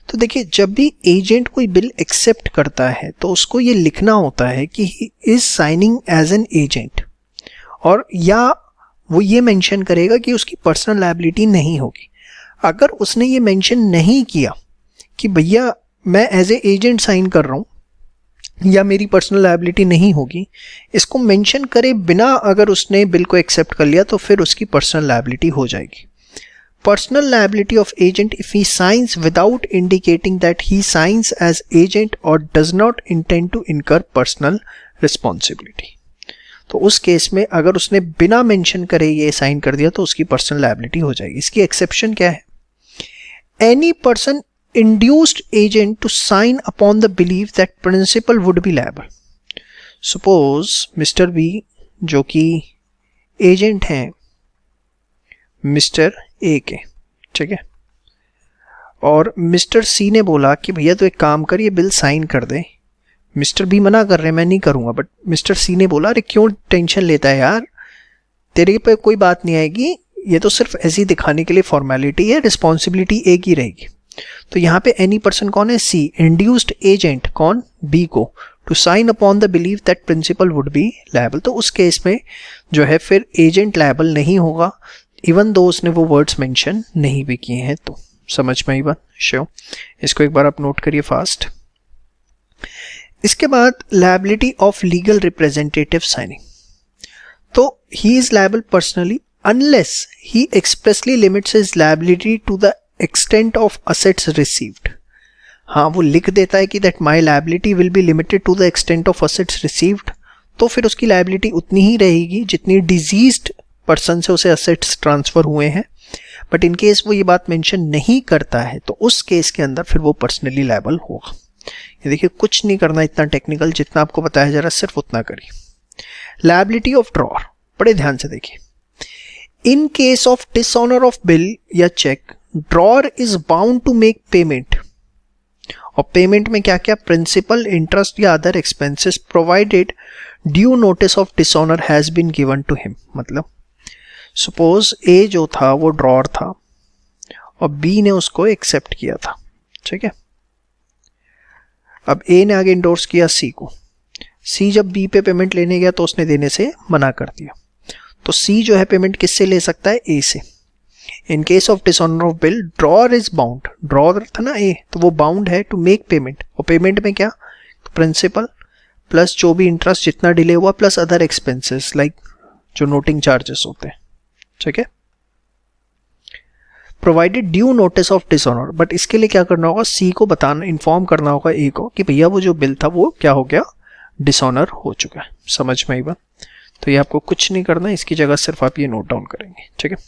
S1: तो देखिए, जब भी एजेंट कोई बिल एक्सेप्ट करता है तो उसको ये लिखना होता है कि he is signing as an agent, और या वो ये मेंशन करेगा कि उसकी पर्सनल लायबिलिटी नहीं होगी। अगर उसने ये मेंशन नहीं किया कि भैया मैं एज ए एजेंट साइन कर रहा हूँ या मेरी पर्सनल लायबिलिटी नहीं होगी, इसको मेंशन करे बिना अगर उसने बिल को एक्सेप्ट कर लिया तो फिर उसकी पर्सनल लायबिलिटी हो जाएगी। Personal liability of agent if he signs without indicating that he signs as agent और does not intend to incur personal responsibility. तो उस केस में अगर उसने बिना मेंशन करे ये साइन कर दिया तो उसकी पर्सनल लायबिलिटी हो जाएगी। इसकी एक्सेप्शन क्या है? Any person induced agent to sign upon the belief that principal would be liable. Suppose Mr. B जो कि एजेंट हैं मिस्टर ए के, ठीक है, और मिस्टर सी ने बोला कि भैया तो एक काम कर, ये बिल साइन कर दे। मिस्टर बी मना कर रहे हैं, मैं नहीं करूँगा, बट मिस्टर सी ने बोला अरे क्यों टेंशन लेता है यार, तेरे पे कोई बात नहीं आएगी, ये तो सिर्फ ऐसे ही दिखाने के लिए फॉर्मेलिटी है, रिस्पॉन्सिबिलिटी एक ही रहेगी। तो यहाँ पे एनी पर्सन कौन है? सी। इंड्यूस्ड एजेंट कौन? बी को, to sign upon the believe that principal would be liable. तो उस केस में जो है फिर एजेंट लायबल नहीं होगा, इवन दो उसने वो वर्ड्स मेंशन नहीं भी किए हैं। तो समझ में आई बात? श्योर। इसको एक बार आप नोट करिए फास्ट। इसके बाद liability of legal representative signing. तो he is liable personally unless he expressly limits his liability to the extent of assets received. हाँ, वो लिख देता है कि that my liability will be limited to the extent of assets received, तो फिर उसकी लायबिलिटी उतनी ही रहेगी जितनी डिजीज्ड पर्सन से उसे असेट्स ट्रांसफर हुए हैं। बट इन केस वो ये बात मेंशन नहीं करता है तो उस केस के अंदर फिर वो पर्सनली लायबल होगा। ये देखिए, कुछ नहीं करना इतना टेक्निकल, जितना आपको बताया जा रहा है सिर्फ उतना करिए। लायबिलिटी ऑफ ड्रॉअर, बड़े ध्यान से देखिए। In case of dishonour of bill या cheque, drawer is bound to make payment. और पेमेंट में क्या क्या? प्रिंसिपल, इंटरेस्ट या other expenses, provided due notice of dishonour has been given to him. मतलब सपोज ए जो था वो ड्रॉअर था और बी ने उसको एक्सेप्ट किया था, ठीक है। अब ए ने आगे इंडोर्स किया सी को। सी जब बी पे पेमेंट लेने गया तो उसने देने से मना कर दिया, तो सी जो है पेमेंट किससे ले सकता है? ए से। इन case of dishonour of bill, drawer is bound, drawer था ना ए, तो वो बाउंड है टू मेक पेमेंट। और पेमेंट में क्या? तो प्रिंसिपल प्लस जो भी इंटरेस्ट जितना डिले हुआ प्लस अदर एक्सपेंसेस लाइक जो नोटिंग चार्जेस होते हैं, ठीक है। Provided due notice of dishonour, but इसके लिए क्या करना होगा? सी को बताना, इन्फॉर्म करना होगा ए को कि भैया वो जो बिल था वो क्या हो गया? डिसऑनर हो चुका है। समझ में आई बात? तो ये आपको कुछ नहीं करना है, इसकी जगह सिर्फ आप ये नोट डाउन करेंगे, ठीक है।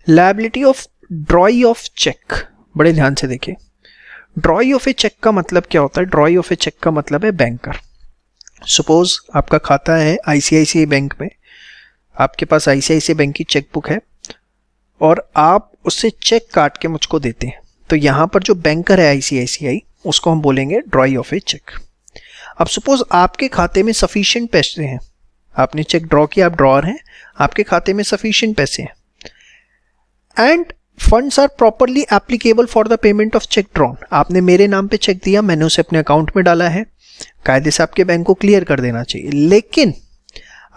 S1: Liability of drawee of cheque, बड़े ध्यान से देखिए। ड्रॉई ऑफ ए चेक का मतलब क्या होता है? ड्रॉई ऑफ ए चेक का मतलब है बैंकर। सपोज आपका खाता है आईसीआईसीआई बैंक में, आपके पास आईसीआईसीआई बैंक की चेकबुक है और आप उससे चेक काट के मुझको देते हैं, तो यहाँ पर जो बैंकर है आईसीआईसीआई, उसको हम बोलेंगे ड्रॉई ऑफ ए चेक। अब सपोज आपके खाते में सफिशिएंट पैसे हैं, आपने चेक ड्रॉ किया, आप ड्रॉअर हैं, आपके खाते में सफिशिएंट पैसे हैं, and funds are properly applicable for the payment of cheque drawn. आपने मेरे नाम पे चेक दिया, मैंने उसे अपने अकाउंट में डाला है, कायदे से आपके बैंक को क्लियर कर देना चाहिए, लेकिन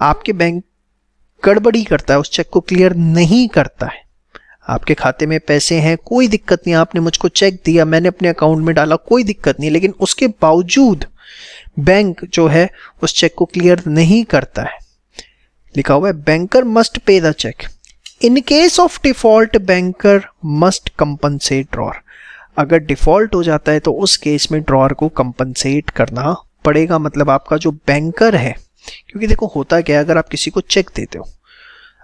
S1: आपके बैंक गड़बड़ी करता है, उस चेक को क्लियर नहीं करता है। आपके खाते में पैसे हैं, कोई दिक्कत नहीं, आपने मुझको चेक दिया, मैंने अपने अकाउंट में डाला, कोई दिक्कत नहीं, लेकिन उसके बावजूद बैंक जो है उस चेक को क्लियर नहीं करता है। लिखा हुआ है banker must pay the cheque. In case of default banker must compensate drawer. अगर डिफॉल्ट हो जाता है तो उस केस में ड्रॉअर को कंपनसेट करना पड़ेगा। मतलब आपका जो बैंकर है, क्योंकि देखो होता क्या है, अगर आप किसी को चेक देते हो,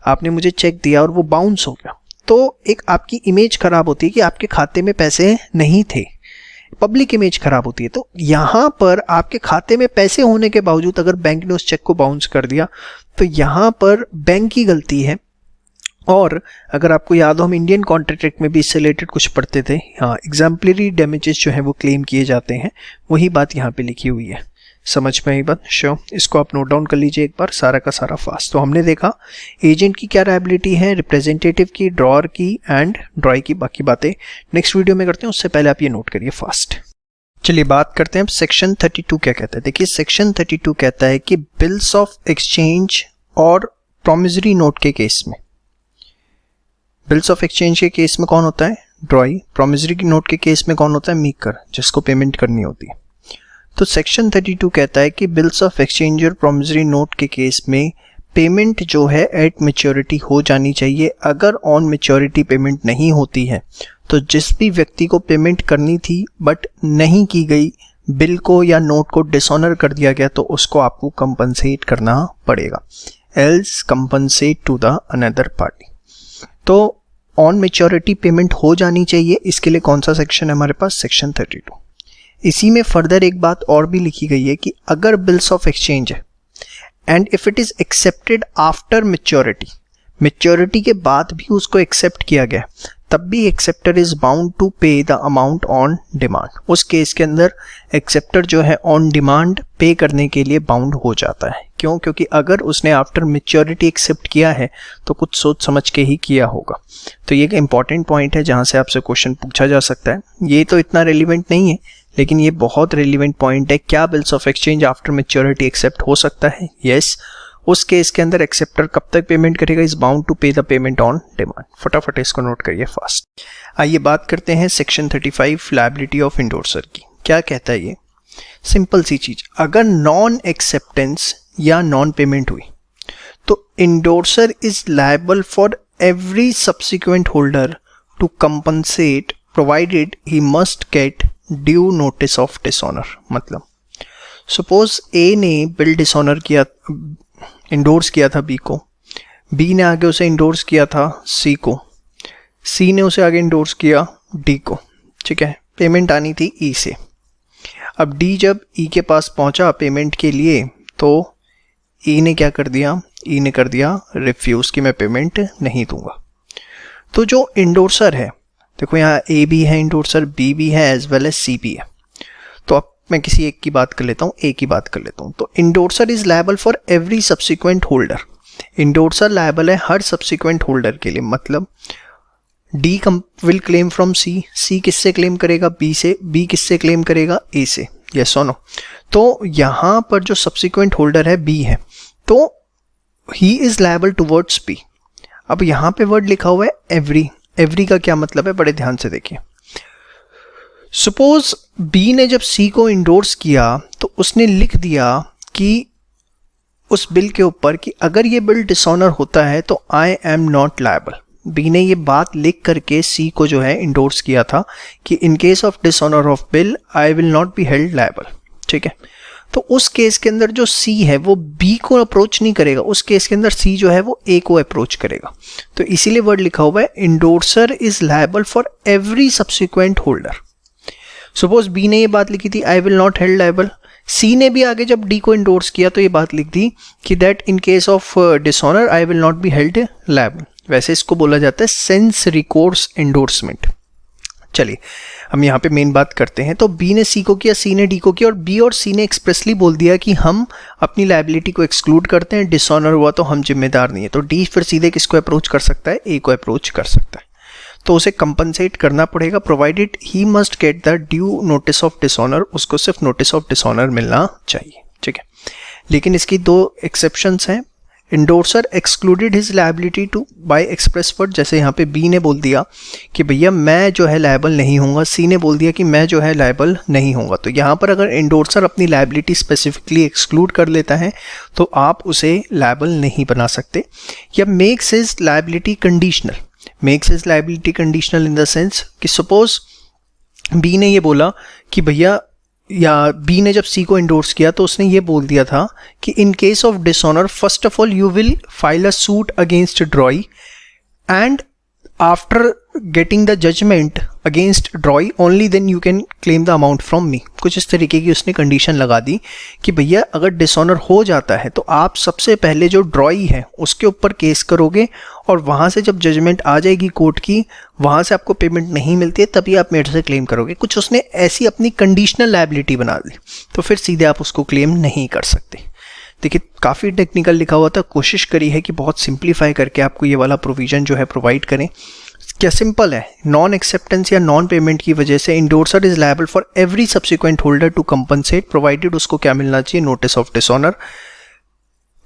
S1: आपने मुझे चेक दिया और वो बाउंस हो गया, तो एक आपकी इमेज खराब होती है कि आपके खाते में पैसे नहीं थे, पब्लिक इमेज खराब होती है। तो यहाँ पर आपके खाते में पैसे होने के बावजूद अगर बैंक ने उस चेक को बाउंस कर दिया तो यहाँ पर बैंक की गलती है और अगर आपको याद हो हम इंडियन कॉन्ट्रैक्ट में भी इससे रिलेटेड कुछ पढ़ते थे, हाँ एग्जाम्पलरी डैमेजेस जो है वो क्लेम किए जाते हैं, वही बात यहाँ पे लिखी हुई है। समझ में आई बात? श्योर, इसको आप नोट डाउन कर लीजिए एक बार सारा का सारा फास्ट। तो हमने देखा एजेंट की क्या लायबिलिटी है, रिप्रेजेंटेटिव की, ड्रॉअर की एंड ड्रॉई की, बाकी बातें नेक्स्ट वीडियो में करते हैं, उससे पहले आप ये नोट करिए फास्ट। चलिए बात करते हैं अब सेक्शन 32 क्या कहता है। देखिए सेक्शन 32 कहता है कि बिल्स ऑफ एक्सचेंज और प्रॉमिसरी नोट के केस में, बिल्स ऑफ एक्सचेंज के केस में कौन होता है? ड्रॉई। प्रॉमिसरी की नोट के केस में कौन होता है? मेकर, जिसको पेमेंट करनी होती है। तो सेक्शन 32 कहता है कि बिल्स ऑफ एक्सचेंज और प्रॉमिसरी नोट के केस में पेमेंट जो है एट मैच्योरिटी हो जानी चाहिए। अगर ऑन मैच्योरिटी पेमेंट नहीं होती है तो जिस भी व्यक्ति को पेमेंट करनी थी बट नहीं की गई, बिल को या नोट को डिसऑनर कर दिया गया, तो उसको आपको कंपनसेट करना पड़ेगा, else compensate to the another party. तो ऑन मैच्योरिटी पेमेंट हो जानी चाहिए, इसके लिए कौन सा सेक्शन है हमारे पास? सेक्शन 32। इसी में फर्दर एक बात और भी लिखी गई है कि अगर बिल्स ऑफ एक्सचेंज है and if it is accepted after maturity, maturity के बाद भी उसको एक्सेप्ट किया गया, तब भी acceptor is bound to pay the amount on demand. उस केस के अंदर एक्सेप्टर जो है ऑन डिमांड पे करने के लिए बाउंड हो जाता है। क्यों? क्योंकि अगर उसने आफ्टर मैच्योरिटी एक्सेप्ट किया है तो कुछ सोच समझ के ही किया होगा। तो ये एक इंपॉर्टेंट पॉइंट है जहां से आपसे क्वेश्चन पूछा जा सकता है। ये तो इतना रेलिवेंट नहीं है लेकिन ये बहुत रेलिवेंट पॉइंट है। क्या bills of exchange after maturity accept हो सकता है? यस। उस केस के अंदर एक्सेप्टर कब तक पेमेंट करेगा? Is bound to pay the payment on demand. फटाफट इसको नोट करिए फास्ट। आइए बात करते हैं सेक्शन 35 लायबिलिटी ऑफ इंडोर्सर की। क्या कहता है ये? सिंपल सी चीज, अगर नॉन एक्सेप्टेंस या नॉन पेमेंट हुई तो endorser is liable for every subsequent holder to compensate provided he must get due notice of dishonour. मतलब सपोज ए ने बिल डिसऑनर किया, इंडोर्स किया था बी को, बी ने आगे उसे इंडोर्स किया था सी को, सी ने उसे आगे इंडोर्स किया डी को, ठीक है। पेमेंट आनी थी ई से। अब डी जब ई के पास पहुंचा पेमेंट के लिए तो ई ने क्या कर दिया? ई ने कर दिया रिफ्यूज कि मैं पेमेंट नहीं दूंगा। तो जो इंडोर्सर है, देखो यहाँ ए भी है इंडोर्सर, बी भी है एज वेल एज सी भी है। तो अब मैं किसी एक की बात कर लेता हूँ, ए की बात कर लेता हूँ। तो endorser is liable for every subsequent holder. Endorser liable है हर सब्सिक्वेंट होल्डर के लिए। मतलब D will claim from C, C किससे क्लेम करेगा? बी से, बी किससे क्लेम करेगा? ए से। यस और नो? तो यहाँ पर जो सब्सिक्वेंट होल्डर है बी है, तो he is liable towards B. अब यहाँ पे वर्ड लिखा हुआ है एवरी। एवरी का क्या मतलब है? बड़े ध्यान से देखिए। सपोज बी ने जब सी को इंडोर्स किया तो उसने लिख दिया कि उस बिल के ऊपर कि अगर ये बिल डिसऑनर होता है तो I am not liable. B ने ये बात लिख करके सी को जो है इंडोर्स किया था कि in case of dishonour of bill I will not be held liable, ठीक है। तो उस केस के अंदर जो सी है वो बी को अप्रोच नहीं करेगा, उस केस के अंदर सी जो है वो ए को अप्रोच करेगा। तो इसीलिए वर्ड लिखा हुआ है endorser is liable for every subsequent holder. Suppose B ने ये बात लिखी थी I will not held liable, C ने भी आगे जब डी को इंडोर्स किया तो ये बात लिख दी कि that in case of dishonour I will not be held liable. वैसे इसको बोला जाता है सेंस रिकोर्स एंडोर्समेंट। चलिए हम यहाँ पे मेन बात करते हैं। तो बी ने सी को किया, सी ने डी को किया, और बी और सी ने एक्सप्रेसली बोल दिया कि हम अपनी लायबिलिटी को एक्सक्लूड करते हैं, डिसऑनर हुआ तो हम जिम्मेदार नहीं है। तो डी फिर सीधे किसको अप्रोच कर सकता है? ए को अप्रोच कर सकता है। तो उसे कंपनसेट करना पड़ेगा provided he must get the due notice of dishonour. उसको सिर्फ नोटिस ऑफ डिसऑनर मिलना चाहिए, ठीक है। लेकिन इसकी दो एक्सेप्शंस हैं। Endorser excluded his liability to by express word. जैसे यहाँ पे बी ने बोल दिया कि भैया मैं जो है लायबल नहीं होऊंगा, सी ने बोल दिया कि मैं जो है लायबल नहीं होऊंगा। तो यहाँ पर अगर इंडोर्सर अपनी लायबिलिटी स्पेसिफिकली एक्सक्लूड कर लेता है तो आप उसे लायबल नहीं बना सकते। या makes his liability conditional. Makes his liability conditional in the sense कि सपोज बी ने ये बोला कि भैया, या बी ने जब सी को इंडोर्स किया तो उसने ये बोल दिया था कि in case of dishonour first of all you will file a suit against drawee and after getting the judgement against drawee only then you can claim the amount from me. कुछ इस तरीके की उसने कंडीशन लगा दी कि भैया अगर dishonour हो जाता है तो आप सबसे पहले जो ड्रॉई है उसके ऊपर केस करोगे, और वहाँ से जब जजमेंट आ जाएगी कोर्ट की, वहाँ से आपको पेमेंट नहीं मिलती है, तभी आप मेरे से क्लेम करोगे। कुछ उसने ऐसी अपनी कंडीशनल लायबिलिटी बना दी, तो फिर सीधे आप उसको क्लेम नहीं कर सकते। देखिए काफ़ी टेक्निकल लिखा हुआ था, कोशिश करी है कि बहुत सिंप्लीफाई करके आपको ये वाला प्रोविज़न जो है प्रोवाइड करें। क्या सिंपल है, नॉन एक्सेप्टेंस या नॉन पेमेंट की वजह से endorser is liable for every subsequent holder to compensate provided उसको क्या मिलना चाहिए, नोटिस ऑफ डिसऑनर।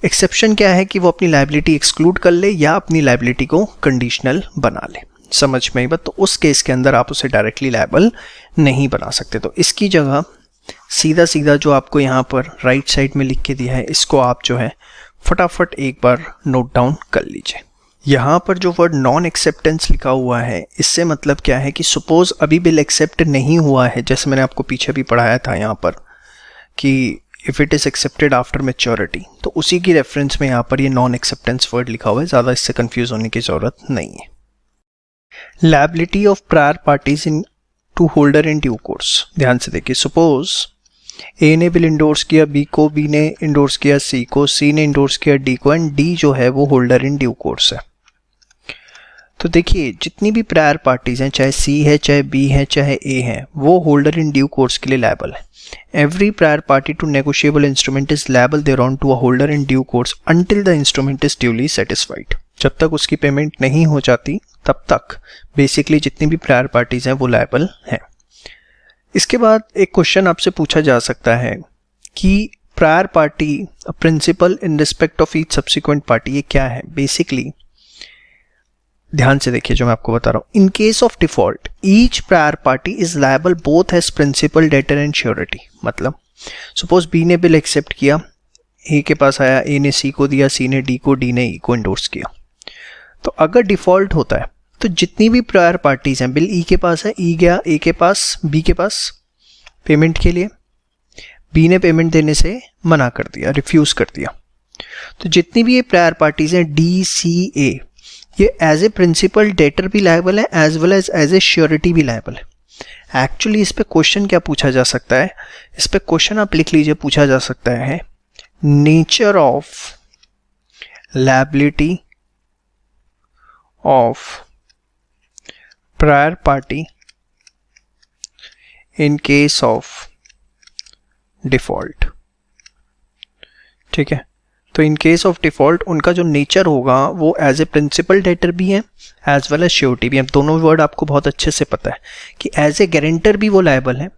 S1: एक्सेप्शन क्या है कि वो अपनी लायबिलिटी एक्सक्लूड कर ले या अपनी लायबिलिटी को कंडीशनल बना ले। समझ में आई बात? तो उस केस के अंदर आप उसे डायरेक्टली लायबल नहीं बना सकते। तो इसकी जगह सीधा सीधा जो आपको यहाँ पर राइट साइड में लिख के दिया है, इसको आप जो है फटाफट एक बार नोट डाउन कर लीजिए। यहाँ पर जो वर्ड नॉन एक्सेप्टेंस लिखा हुआ है, इससे मतलब क्या है कि सपोज अभी बिल एक्सेप्ट नहीं हुआ है, जैसे मैंने आपको पीछे भी पढ़ाया था यहाँ पर कि if it is accepted after maturity, तो उसी की रेफरेंस में यहाँ पर ये नॉन एक्सेप्टेंस वर्ड लिखा हुआ है। ज़्यादा इससे कंफ्यूज होने की ज़रूरत नहीं है। Liability of prior parties in to holder in due course. ध्यान से देखिए, सपोज ए ने बिल इंडोर्स किया बी को, बी ने इंडोर्स किया सी को, सी ने इंडोर्स किया डी को, एंड डी जो है वो होल्डर इन ड्यू कोर्स है। तो देखिए जितनी भी प्रायर पार्टीज हैं, चाहे सी है, चाहे बी है, चाहे ए है, वो होल्डर इन ड्यू कोर्स के लिए लायबल है। Every prior party to negotiable instrument is liable thereon to a holder in due course until the instrument is duly satisfied. जब तक उसकी पेमेंट नहीं हो जाती तब तक बेसिकली जितनी भी प्रायर पार्टीज हैं वो लायबल हैं। इसके बाद एक क्वेश्चन आपसे पूछा जा सकता है कि prior party principal in respect of each subsequent party, ये क्या है? बेसिकली ध्यान से देखिए जो मैं आपको बता रहा हूं, in case of default each prior party is liable both as principal, debtor and surety. मतलब सपोज बी ने बिल एक्सेप्ट किया, ए के पास आया, ए ने सी को दिया, सी ने डी को, डी ने ई को इंडोर्स किया। तो अगर डिफॉल्ट होता है तो जितनी भी प्रायर पार्टीज हैं, बिल ई के पास है, ई गया ए के पास, बी के पास पेमेंट के लिए, बी ने पेमेंट देने से मना कर दिया, रिफ्यूज कर दिया। तो जितनी भी ये प्रायर पार्टीज हैं डी सी ए, ये एज ए प्रिंसिपल डेटर भी लायबल है as well as a surety भी लायबल है। एक्चुअली इस पे क्वेश्चन क्या पूछा जा सकता है, इस पे क्वेश्चन आप लिख लीजिए, पूछा जा सकता है nature of liability of prior party in case of default. ठीक है, तो इन केस ऑफ डिफॉल्ट उनका जो नेचर होगा वो एज ए प्रिंसिपल डेटर भी है एज वेल एज श्योरिटी भी है। दोनों वर्ड आपको बहुत अच्छे से पता है कि एज ए गारंटर भी वो लायबल है,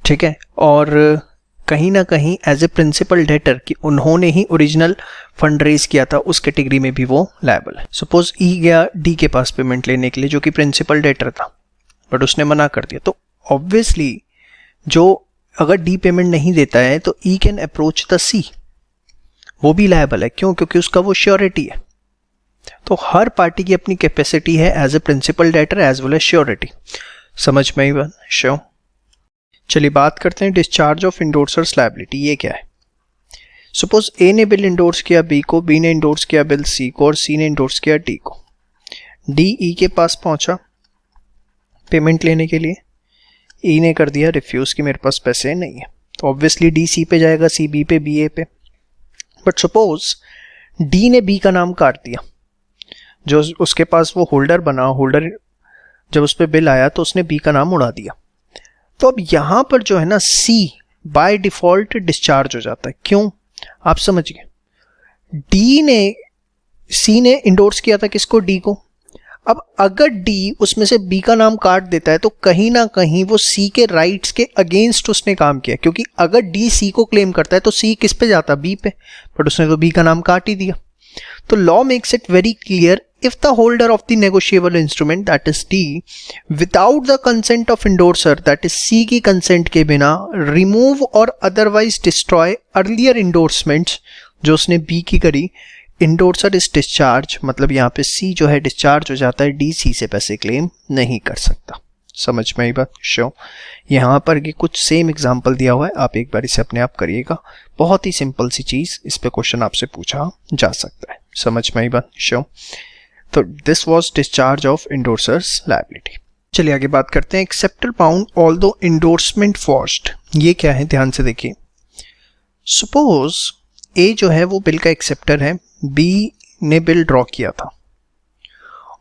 S1: ठीक है, और कहीं ना कहीं एज ए प्रिंसिपल डेटर कि उन्होंने ही ओरिजिनल फंड रेज किया था, उस कैटेगरी में भी वो लायबल है। सपोज ई गया डी के पास पेमेंट लेने के लिए जो कि प्रिंसिपल डेटर था, बट उसने मना कर दिया, तो ऑब्वियसली जो अगर डी पेमेंट नहीं देता है तो ई कैन अप्रोच द सी, वो भी लायबल है। क्यों? क्योंकि उसका वो श्योरिटी है। तो हर पार्टी की अपनी कैपेसिटी है as a principal debtor as well as surety. समझ में आई बात? श्योर। चलिए बात करते हैं डिस्चार्ज ऑफ इंडोर्सर्स लायबिलिटी। ये क्या है? सपोज ए ने बिल इंडोर्स किया बी को, बी ने इंडोर्स किया बिल सी को, और सी ने इंडोर्स किया डी को। डी ई के पास पहुंचा पेमेंट लेने के लिए, ई ने कर दिया रिफ्यूज कि मेरे पास पैसे नहीं है, तो ऑब्वियसली डी सी पे जाएगा, सी बी पे, बी ए पे। बट सपोज डी ने बी का नाम काट दिया, जो उसके पास वो होल्डर बना, होल्डर जब उस पर बिल आया तो उसने बी का नाम उड़ा दिया। तो अब यहां पर जो है ना सी बाय डिफॉल्ट डिस्चार्ज हो जाता है। क्यों? आप समझिए, सी ने इंडोर्स किया था किसको? डी को। अब अगर डी उसमें से बी का नाम काट देता है तो कहीं ना कहीं वो सी के राइट्स के अगेंस्ट उसने काम किया, क्योंकि अगर डी सी को क्लेम करता है तो सी किस पे जाता? बी पे, बट उसने तो बी का नाम काट ही दिया। तो law makes it very clear, if the holder of the negotiable instrument that is D without the consent of endorser that is C की consent के बिना remove or otherwise destroy earlier endorsements जो उसने B की करी, endorser is discharge, मतलब यहाँ पे C जो है discharge हो जाता है, D C से पैसे क्लेम नहीं कर सकता। समझ में आई बात? श्योर। यहाँ पर ये कुछ सेम एग्जाम्पल दिया हुआ है, आप एक बार इसे अपने आप करिएगा, बहुत ही सिंपल सी चीज़, इस पे क्वेश्चन आपसे पूछा जा सकता है। समझ में आई बात? श्योर। तो this was discharge of endorsers liability. चलिए आगे बात करते हैं। Acceptor bound although endorsement forged, ये क्या है ध्यान से देखिए। सपोज ए जो है वो बिल का एक्सेप्टर है, बी ने बिल ड्रॉ किया था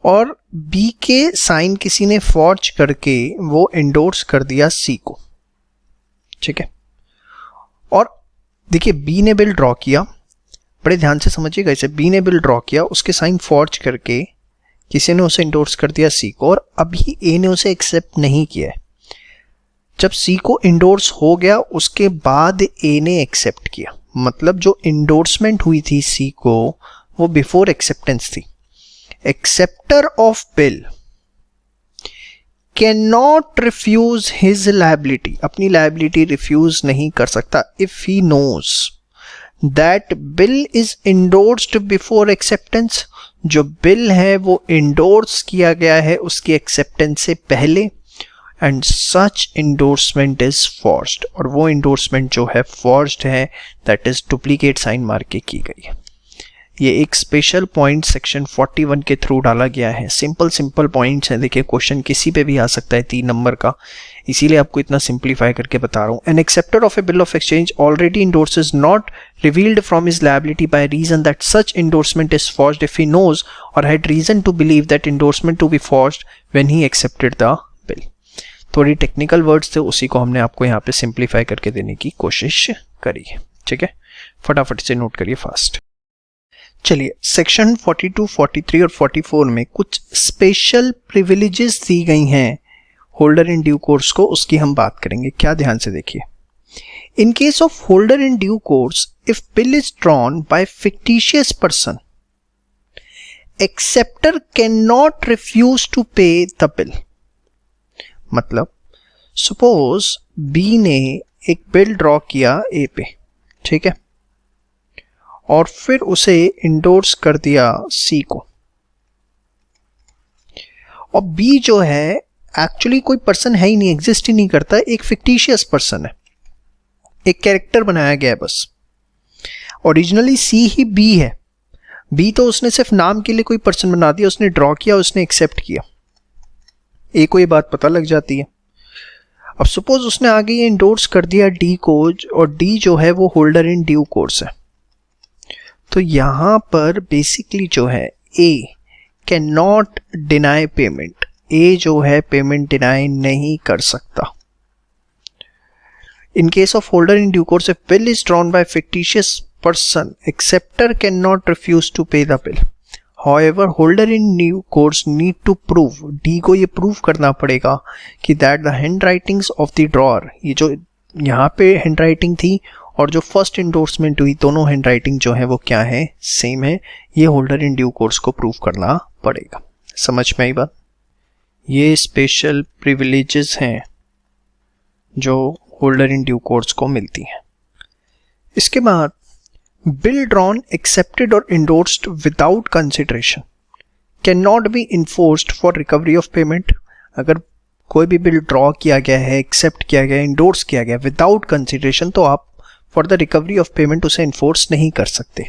S1: और बी के साइन किसी ने फॉर्ज करके वो इंडोर्स कर दिया सी को, ठीक है। और देखिए बी ने बिल ड्रॉ किया, बड़े ध्यान से समझिएगा इसे, बी ने बिल ड्रॉ किया, उसके साइन फॉर्ज करके किसी ने उसे इंडोर्स कर दिया सी को, और अभी ए ने उसे एक्सेप्ट नहीं किया है। जब सी को इंडोर्स हो गया उसके बाद ए ने एक्सेप्ट किया, मतलब जो इंडोर्समेंट हुई थी सी को वो बिफोर एक्सेप्टेंस थी। Acceptor of bill can not refuse his liability, अपनी लायबिलिटी रिफ्यूज नहीं कर सकता if he knows that bill is endorsed before acceptance, जो बिल है वो इंडोर्स किया गया है उसकी एक्सेप्टेंस से पहले, एंड सच इंडोर्समेंट इज फॉर्स्ड, और वो इंडोर्समेंट जो है फॉर्स्ड है, दैट इज डुप्लीकेट साइन मार के की गई है। ये एक स्पेशल पॉइंट सेक्शन 41 के थ्रू डाला गया है। सिंपल पॉइंट्स हैं, देखिए क्वेश्चन किसी पे भी आ सकता है 3 नंबर का, इसीलिए आपको इतना सिंप्लीफाई करके बता रहा हूँ। An acceptor of a bill of exchange already endorses not revealed from his liability by reason that such endorsement is forged if he knows और had reason to believe that endorsement to be forged when he accepted the bill. थोड़ी technical words थे, उसी को हमने आपको यहाँ पे simplify करके देने की कोशिश करी है, ठीक है। फटाफट से नोट करिए फास्ट। चलिए सेक्शन 42, 43 और 44 में कुछ स्पेशल प्रिविलेजेस दी गई हैं होल्डर इन ड्यू कोर्स को, उसकी हम बात करेंगे। क्या ध्यान से देखिए। In case of holder in due course if bill is drawn by fictitious person, acceptor can not refuse to pay the bill. मतलब सपोज बी ने एक बिल ड्रॉ किया ए पे, ठीक है, और फिर उसे इंडोर्स कर दिया सी को, और बी जो है एक्चुअली कोई पर्सन है ही नहीं, एग्जिस्ट ही नहीं करता, एक फिक्टिशियस पर्सन है, एक कैरेक्टर बनाया गया है बस। ओरिजिनली सी ही बी है, बी तो उसने सिर्फ नाम के लिए कोई पर्सन बना दिया, उसने ड्रॉ किया, उसने एक्सेप्ट किया, ए को ये बात पता लग जाती है। अब सपोज उसने आगे ये इंडोर्स कर दिया डी को, और डी जो है वो होल्डर इन ड्यू कोर्स है, तो यहां पर बेसिकली जो है A can not deny payment, A जो है पेमेंट डिनाई नहीं कर सकता। In case of holder in due course if bill is drawn by fictitious person, acceptor can not refuse to pay the bill. However, holder in due course need to prove, D को ये prove करना पड़ेगा कि that the handwritings of the drawer, ये जो यहाँ पे handwriting थी और जो फर्स्ट इंडोर्समेंट हुई, दोनों हैंडराइटिंग जो है वो क्या है, सेम है। ये होल्डर इन ड्यू कोर्स को प्रूव करना पड़ेगा। समझ में आई बात। ये स्पेशल प्रिविलेजेस हैं जो होल्डर इन ड्यू कोर्स को मिलती हैं। इसके बाद बिल ड्रॉन एक्सेप्टेड और endorsed without consideration can not be enforced for recovery of payment. अगर कोई भी बिल ड्रॉ किया गया है, एक्सेप्ट किया गया, इंडोर्स किया गया विदाउट कंसिडरेशन, तो आप for the recovery of payment उसे इन्फोर्स नहीं कर सकते।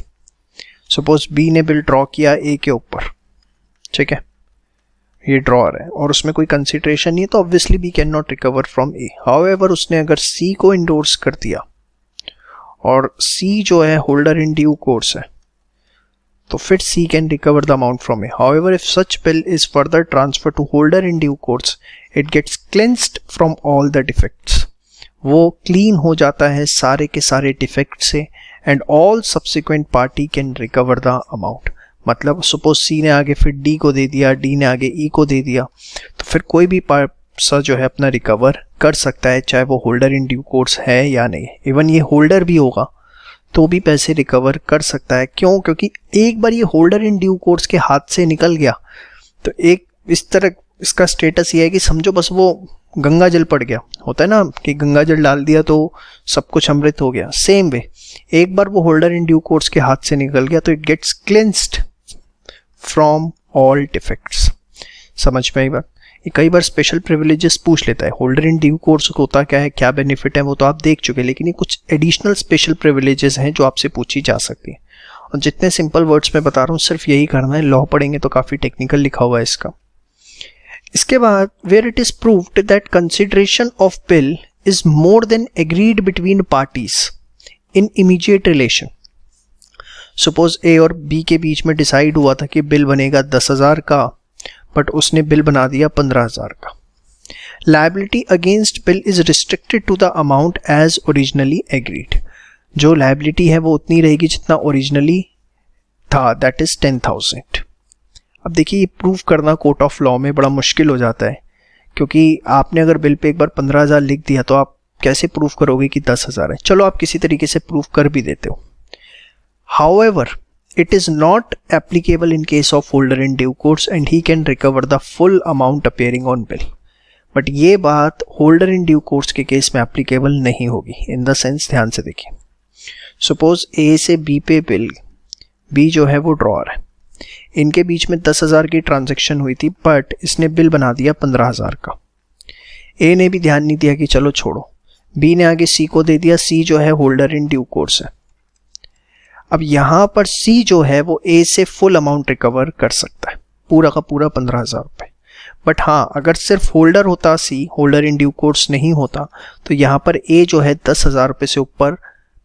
S1: सपोज बी ने बिल ड्रॉ किया ए के ऊपर, ठीक है, ये ड्रॉअर है और उसमें कोई कंसिडरेशन नहीं है, तो obviously B can not recover from A. However उसने अगर सी को इंडोर्स कर दिया और सी जो है होल्डर इन ड्यू कोर्स है, तो फिर C can recover the amount from A. However if such bill is further transfer to holder in due course, it gets cleansed from all the defects, वो clean हो जाता है सारे के सारे डिफेक्ट से, and all subsequent party can recover the amount. मतलब suppose C ने आगे फिर डी को दे दिया, डी ने आगे ई को दे दिया, तो फिर कोई भी पार्सा जो है अपना रिकवर कर सकता है, चाहे वो होल्डर इन ड्यू कोर्स है या नहीं। इवन ये होल्डर भी होगा तो भी पैसे रिकवर कर सकता है। क्यों? क्योंकि एक बार ये होल्डर इन ड्यू कोर्स के हाथ से निकल गया तो एक इस तरह इसका स्टेटस ये है कि समझो बस वो गंगा जल पड़ गया, होता है ना कि गंगा जल डाल दिया तो सब कुछ अमृत हो गया। सेम वे एक बार वो होल्डर इन ड्यू कोर्स के हाथ से निकल गया तो it gets cleansed from all defects. समझ में आई बात। ये कई बार स्पेशल प्रिविलेजेस पूछ लेता है। होल्डर इन ड्यू कोर्स होता क्या है, क्या बेनिफिट है, वो तो आप देख चुके हैं, लेकिन ये कुछ एडिशनल स्पेशल प्रिविलेजेस हैं जो आपसे पूछी जा सकती हैं। और जितने सिंपल वर्ड्स में बता रहा हूँ सिर्फ यही करना है, लॉ पढ़ेंगे तो काफ़ी टेक्निकल लिखा हुआ है इसका। इसके बाद where it is proved that consideration of bill is more than agreed between parties in immediate relation. Suppose A और बी के बीच में डिसाइड हुआ था कि बिल बनेगा 10,000 का, बट उसने बिल बना दिया 15,000 का। Liability against bill is restricted to the amount as originally agreed. जो लायबिलिटी है वो उतनी रहेगी जितना ओरिजिनली था, दैट इज 10,000। अब देखिए ये प्रूव करना कोर्ट ऑफ लॉ में बड़ा मुश्किल हो जाता है, क्योंकि आपने अगर बिल पे एक बार 15,000 लिख दिया तो आप कैसे प्रूव करोगे कि 10,000 है। चलो आप किसी तरीके से प्रूव कर भी देते हो। However, it is not applicable in case of holder in due course and he can recover the full amount appearing on bill. But ये बात holder in due course के केस में applicable नहीं होगी। In the sense, ध्यान से देखिए, Suppose A से B पे बिल, B जो है वो ड्रॉअर है, इनके बीच में 10,000 की ट्रांजेक्शन हुई थी, बट इसने बिल बना दिया 15,000 का। A ने भी ध्यान नहीं दिया कि चलो छोड़ो, B ने आगे C को दे दिया, C जो है होल्डर इन ड्यू कोर्स है। अब यहाँ पर C जो है वो A से फुल अमाउंट रिकवर कर सकता है, पूरा का पूरा 15,000 रुपये। बट हाँ, अगर सिर्फ होल्डर होता C, holder in due course नहीं होता, तो यहाँ पर A जो है 10,000 रुपये से ऊपर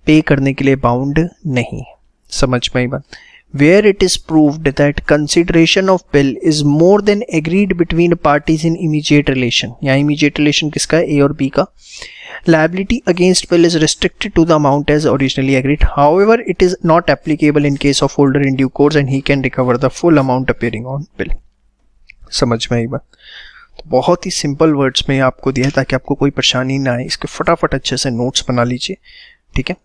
S1: पे करने के लिए बाउंड नहीं। समझ में आई बात? Where it is proved that consideration of bill is more than agreed between parties in immediate relation. यहाँ इमीडिएट रिलेशन किसका है? A और B का। Liability against bill is restricted to the amount as originally agreed. However, it is not applicable in case of holder in due course and he can recover the full amount appearing on bill. समझ में आई बात? तो बहुत ही simple words में आपको दिया है ताकि आपको कोई परेशानी ना आए। इसके फटाफट अच्छे से नोट्स बना लीजिए, ठीक है।